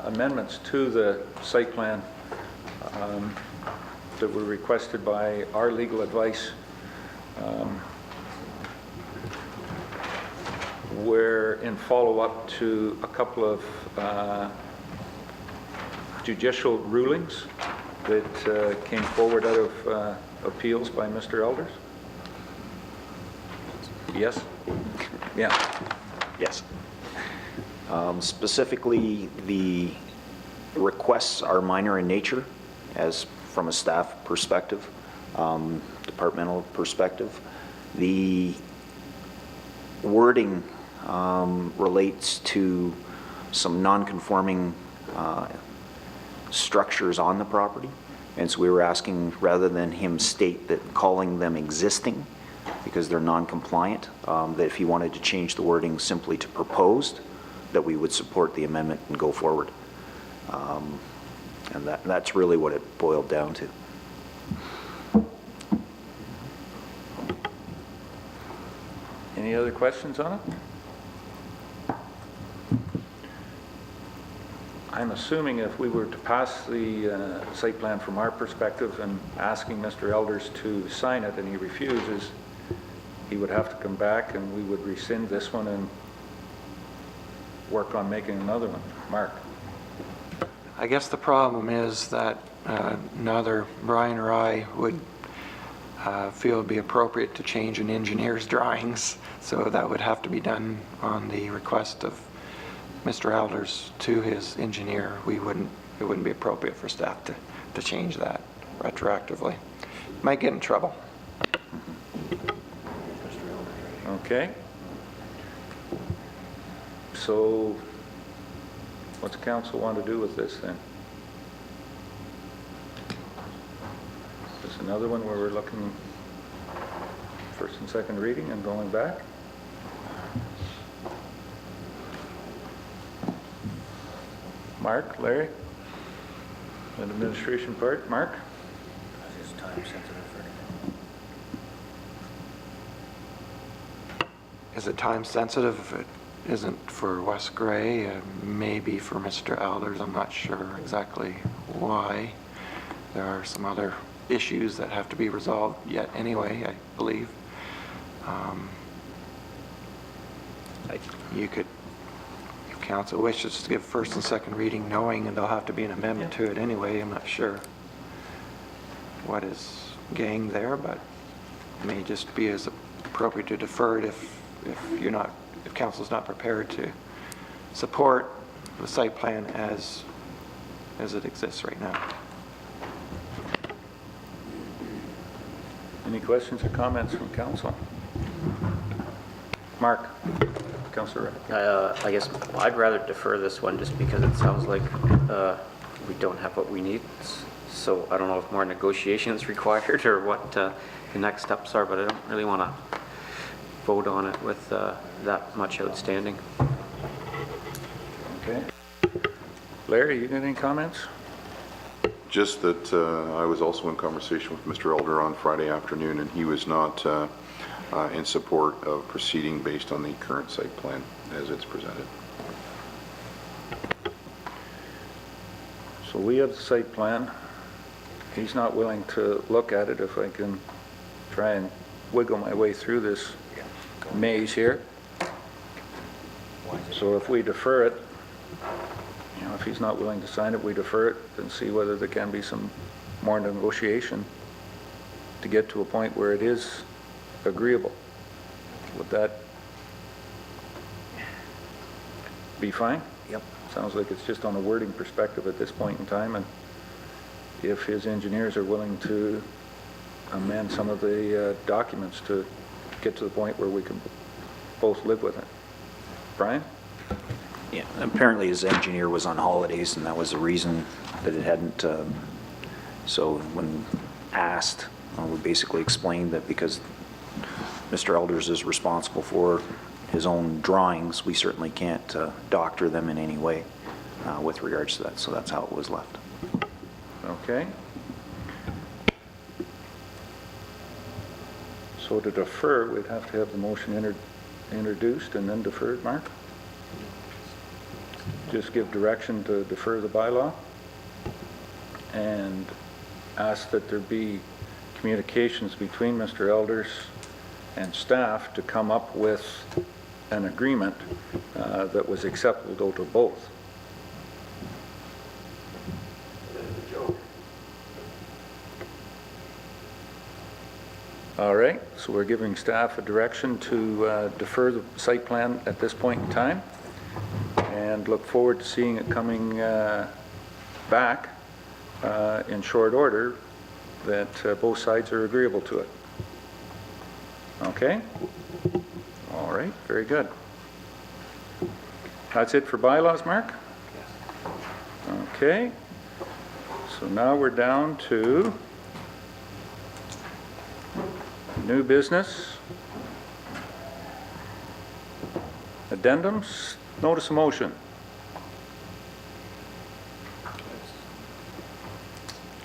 amendments to the site plan that were requested by our legal advice were in follow-up to a couple of judicial rulings that came forward out of appeals by Mr. Elders? Yes? Yeah. Yes. Specifically, the requests are minor in nature, as from a staff perspective, departmental perspective. The wording relates to some non-conforming structures on the property, and so we were asking, rather than him state that calling them existing, because they're non-compliant, that if he wanted to change the wording simply to proposed, that we would support the amendment and go forward. And that's really what it boiled down to. Any other questions on it? I'm assuming if we were to pass the site plan from our perspective and asking Mr. Elders to sign it and he refuses, he would have to come back and we would rescind this one and work on making another one. Mark? I guess the problem is that neither Brian or I would feel it would be appropriate to change an engineer's drawings, so that would have to be done on the request of Mr. Elders to his engineer. It wouldn't be appropriate for staff to change that retroactively. Might get in trouble. Okay. So what's council want to do with this then? Is this another one where we're looking first and second reading and going back? Mark, Larry? An administration part, Mark? Is this time sensitive for anything? Is it time sensitive? If it isn't for Wes Gray, maybe for Mr. Elders. I'm not sure exactly why. There are some other issues that have to be resolved yet anyway, I believe. You could, if council wishes to give first and second reading, knowing and there'll have to be an amendment to it anyway. I'm not sure what is gained there, but it may just be as appropriate to defer it if council's not prepared to support the site plan as it exists right now. Any questions or comments from council? Mark? Councillor Rick? I guess I'd rather defer this one just because it sounds like we don't have what we need. So I don't know if more negotiation is required or what the next steps are, but I don't really want to vote on it with that much outstanding. Okay. Larry, you got any comments? Just that I was also in conversation with Mr. Elder on Friday afternoon, and he was not in support of proceeding based on the current site plan as it's presented. So we have the site plan. He's not willing to look at it. If I can try and wiggle my way through this maze here. So if we defer it, if he's not willing to sign it, we defer it and see whether there can be some more negotiation to get to a point where it is agreeable. Would that be fine? Yep. Sounds like it's just on a wording perspective at this point in time, and if his engineers are willing to amend some of the documents to get to the point where we can both live with it. Brian? Yeah, apparently his engineer was on holidays, and that was the reason that it hadn't, so when asked, we basically explained that because Mr. Elders is responsible for his own drawings, we certainly can't doctor them in any way with regards to that, so that's how it was left. Okay. So to defer, we'd have to have the motion entered introduced and then deferred, Mark? Just give direction to defer the bylaw and ask that there be communications between Mr. Elders and staff to come up with an agreement that was acceptable to both. All right, so we're giving staff a direction to defer the site plan at this point in time and look forward to seeing it coming back in short order, that both sides are agreeable to it. Okay? All right, very good. That's it for bylaws, Mark? Okay. So now we're down to new business, addendums, notice of motion.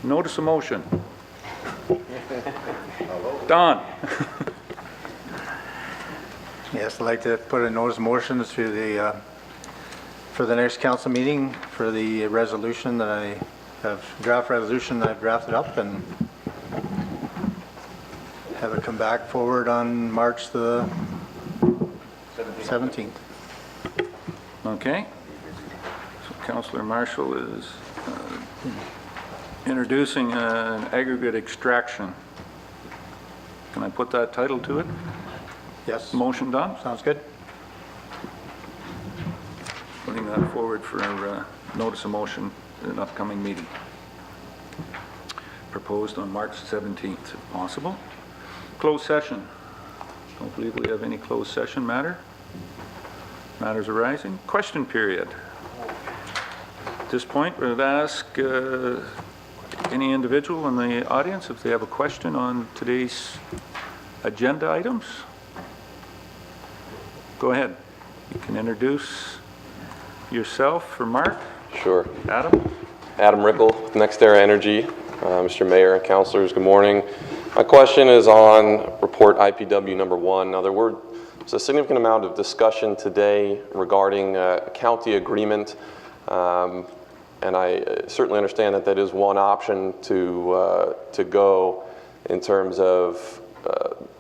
Notice of motion. Don. Yes, I'd like to put a notice of motion to the, for the next council meeting for the resolution that I have, draft resolution that I've drafted up, and have it come back forward on March the 17th. Okay. So Councillor Marshall is introducing an aggregate extraction. Can I put that title to it? Yes. Motion done? Sounds good. Putting that forward for notice of motion in an upcoming meeting. Proposed on March 17th, if possible. Closed session. Don't believe we have any closed session matters arising. Question period. At this point, we would ask any individual in the audience if they have a question on today's agenda items. Go ahead. You can introduce yourself for Mark. Sure. Adam. Adam Rickle, NextEra Energy. Mr. Mayor and councilors, good morning. My question is on report IPW number 1. Now, there's a significant amount of discussion today regarding a county agreement, and I certainly understand that that is one option to go in terms of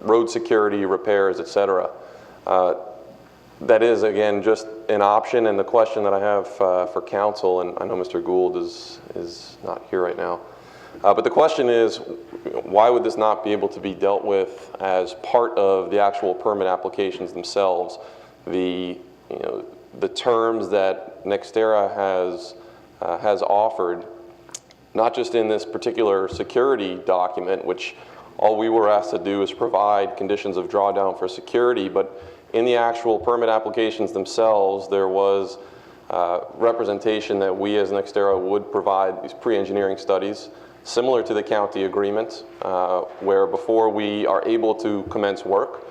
road security, repairs, etc. That is, again, just an option, and the question that I have for council, and I know Mr. Gould is not here right now, but the question is, why would this not be able to be dealt with as part of the actual permit applications themselves? The terms that NextEra has offered, not just in this particular security document, which all we were asked to do is provide conditions of drawdown for security, but in the actual permit applications themselves, there was representation that we as NextEra would provide these pre-engineering studies, similar to the county agreement, where before we are able to commence work,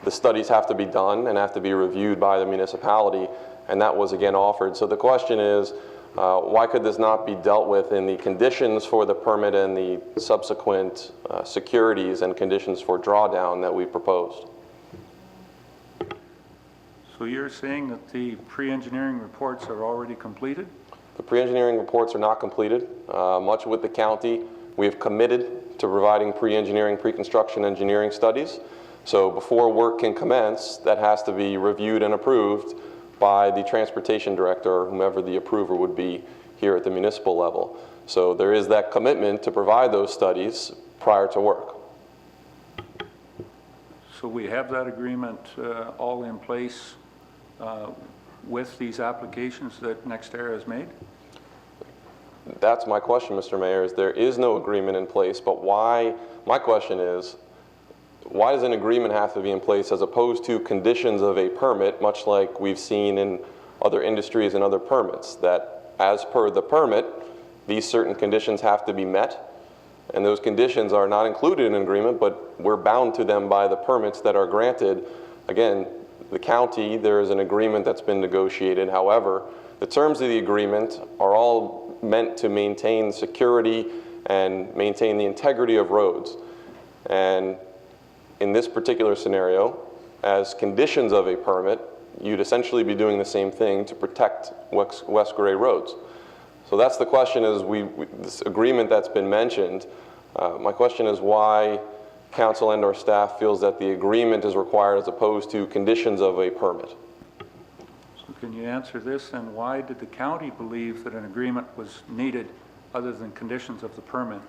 the studies have to be done and have to be reviewed by the municipality, and that was again offered. So the question is, why could this not be dealt with in the conditions for the permit and the subsequent securities and conditions for drawdown that we proposed? So you're saying that the pre-engineering reports are already completed? The pre-engineering reports are not completed. Much with the county, we have committed to providing pre-engineering, pre-construction engineering studies. So before work can commence, that has to be reviewed and approved by the transportation director or whomever the approver would be here at the municipal level. So there is that commitment to provide those studies prior to work. So we have that agreement all in place with these applications that NextEra has made? That's my question, Mr. Mayor, is there is no agreement in place, but why, my question is, why does an agreement have to be in place as opposed to conditions of a permit, much like we've seen in other industries and other permits, that as per the permit, these certain conditions have to be met, and those conditions are not included in an agreement, but we're bound to them by the permits that are granted. Again, the county, there is an agreement that's been negotiated. However, the terms of the agreement are all meant to maintain security and maintain the integrity of roads. And in this particular scenario, as conditions of a permit, you'd essentially be doing the same thing to protect West Grey roads. So that's the question, is this agreement that's been mentioned, my question is why council and or staff feels that the agreement is required as opposed to conditions of a permit. So can you answer this, and why did the county believe that an agreement was needed other than conditions of the permit?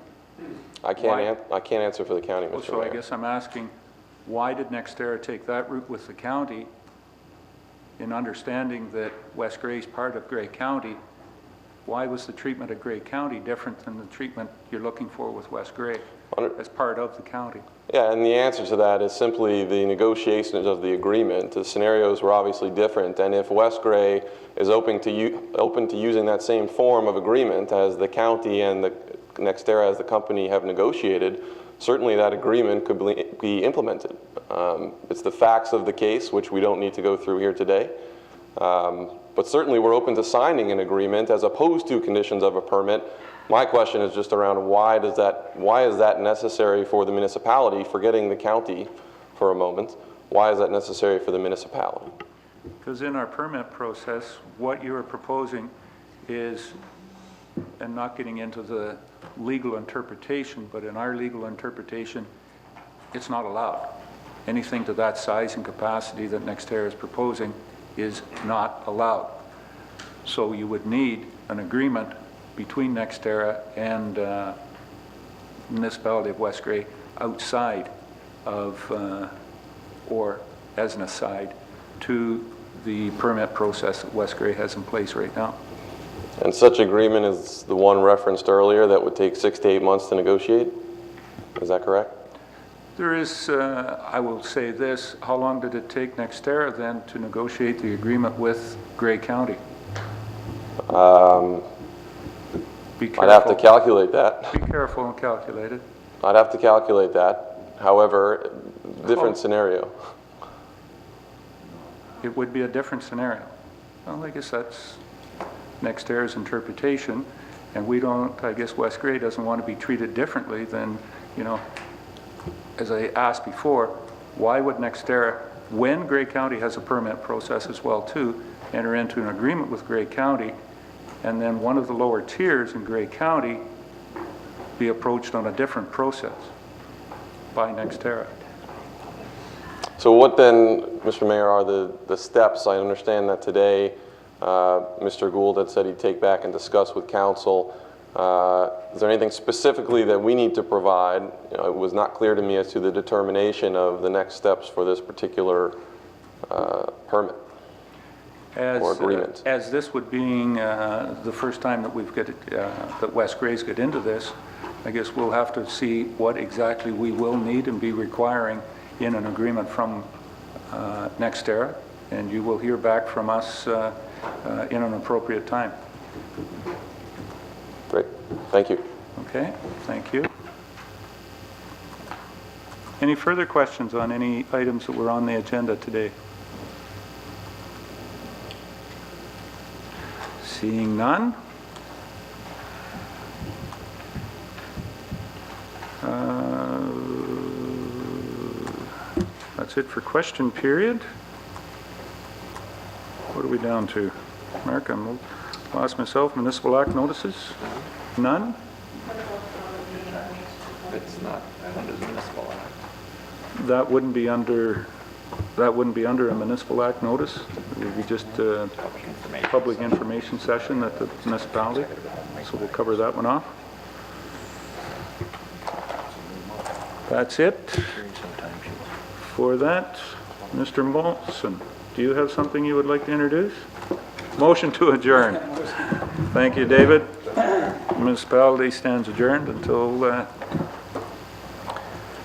I can't answer for the county, Mr. So I Mayor. guess I'm asking, why did NextEra take that route with the county in understanding that West Grey is part of Grey County? Why was the treatment of Grey County different than the treatment you're looking for with West Grey as part of the county? Yeah, and the answer to that is simply the negotiations of the agreement. The scenarios were obviously different, and if West Grey is open to using that same form of agreement as the county and the NextEra as the company have negotiated, certainly that agreement could be implemented. It's the facts of the case, which we don't need to go through here today. But certainly we're open to signing an agreement as opposed to conditions of a permit. My question is just around why is that necessary for the municipality, forgetting the county for a moment, why is that necessary for the municipality? Because in our permit process, what you are proposing is, and not getting into the legal interpretation, but in our legal interpretation, it's not allowed. Anything to that size and capacity that NextEra is proposing is not allowed. So you would need an agreement between NextEra and Municipality of West Grey outside of, or as an aside, to the permit process that West Grey has in place right now. And such agreement is the one referenced earlier that would take 6 to 8 months to negotiate? Is that correct? There is, I will say this, how long did it take NextEra then to negotiate the agreement with Grey County? Be careful. I'd have to calculate that. Be careful and calculate it. I'd have to calculate that. However, different scenario. It would be a different scenario. Well, I guess that's NextEra's interpretation, and we don't, I guess West Grey doesn't want to be treated differently than, you know, as I asked before, why would NextEra, when Grey County has a permit process as well too, enter into an agreement with Grey County, and then one of the lower tiers in Grey County be approached on a different process by NextEra? So what then, Mr. Mayor, are the steps? I understand that today Mr. Gould had said he'd take back and discuss with council. Is there anything specifically that we need to provide? You know, it was not clear to me as to the determination of the next steps for this particular permit or agreement. As this would being the first time that we've got that West Grey's got into this, I guess we'll have to see what exactly we will need and be requiring in an agreement from NextEra, and you will hear back from us in an appropriate time. Great. Thank you. Okay, thank you. Any further questions on any items that were on the agenda today? Seeing none. That's it for question period. What are we down to? Mark, I'm lost myself. Municipal Act notices? None? It's not under the Municipal Act. That wouldn't be under a Municipal Act notice. It would be just a public information session at the municipality. So we'll cover that one off. That's it for that. Mr. Molson, do you have something you would like to introduce? Motion to adjourn. Thank you, David. The municipality stands adjourned until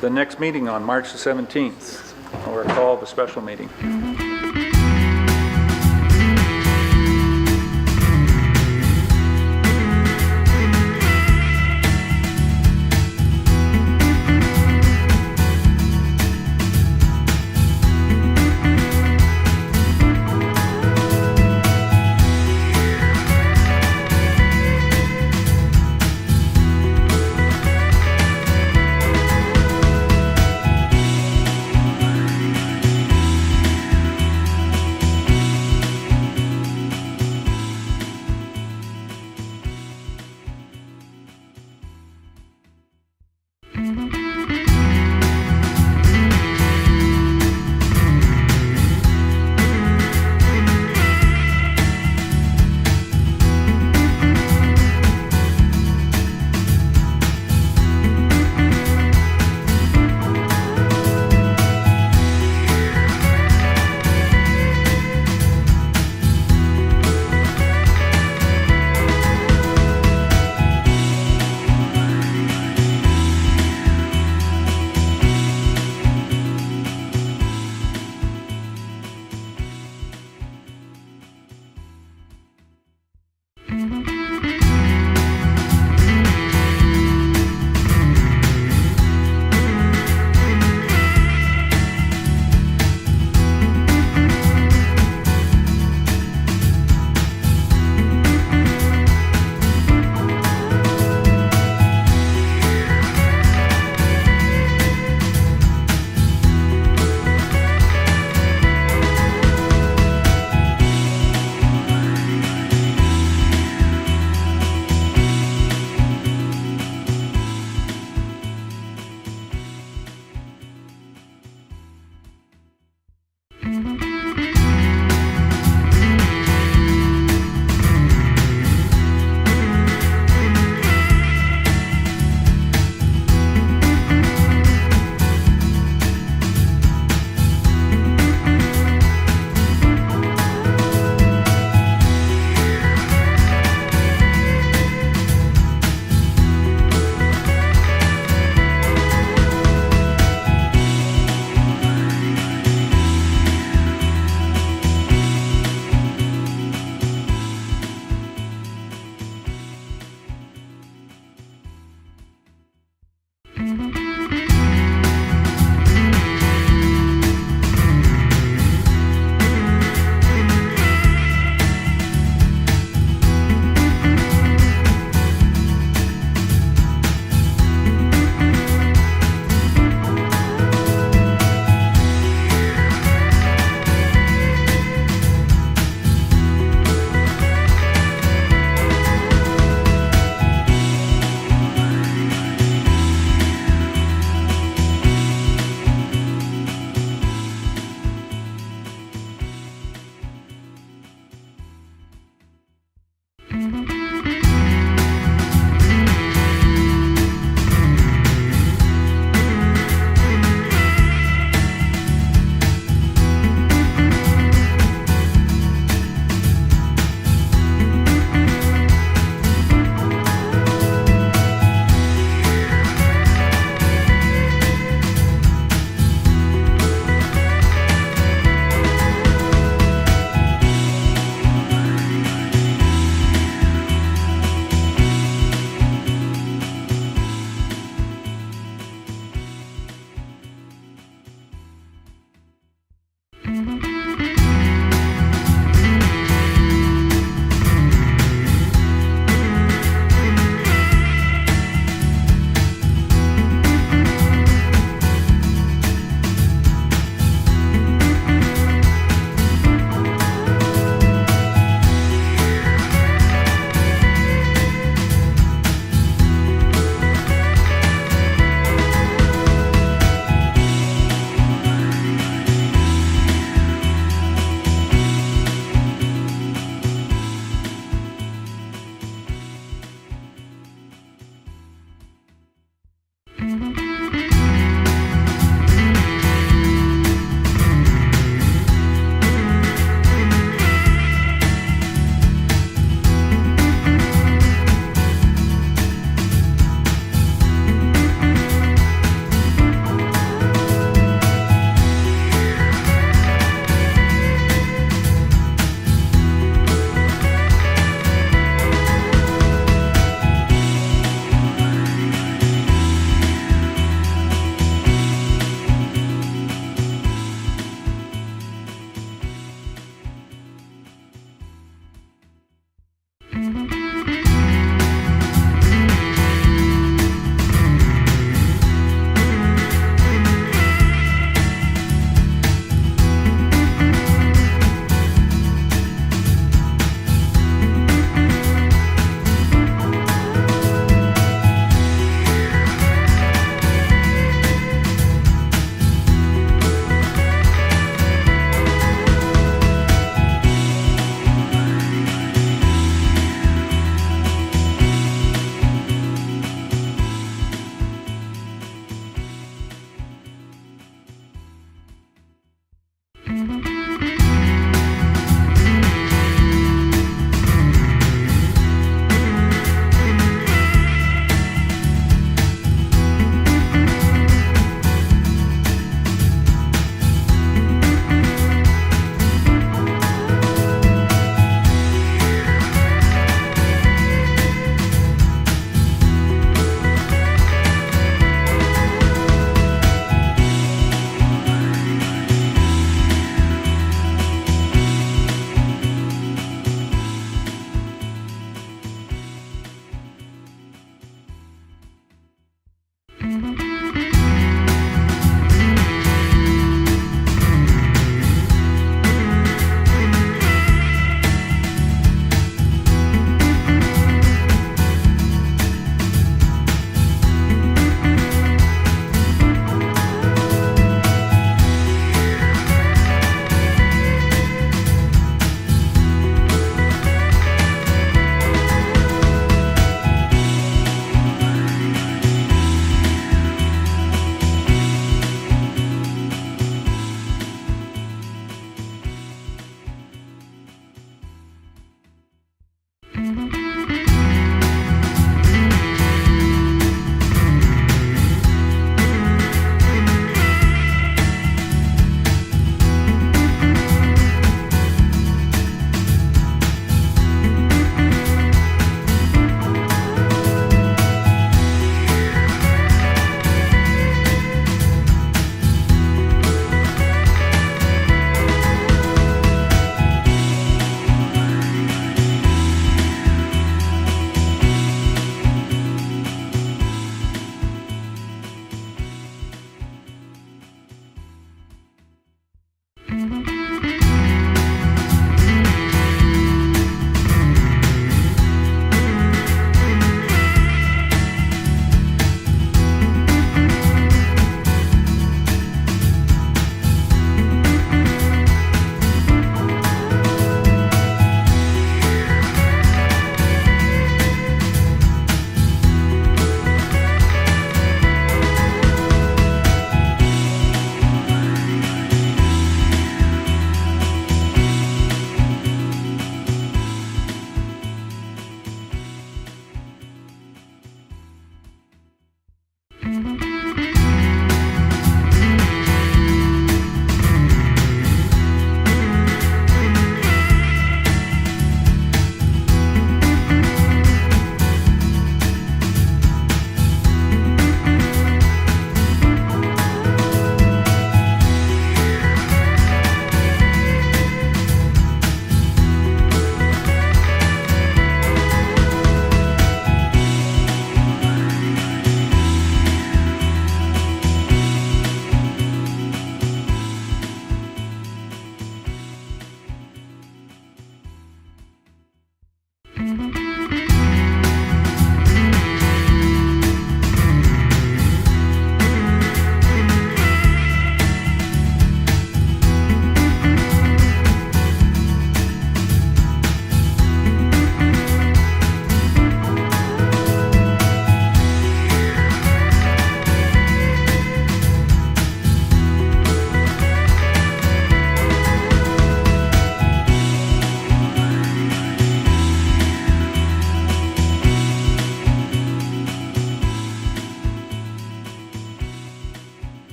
the next meeting on March the 17th, or a call of a special meeting.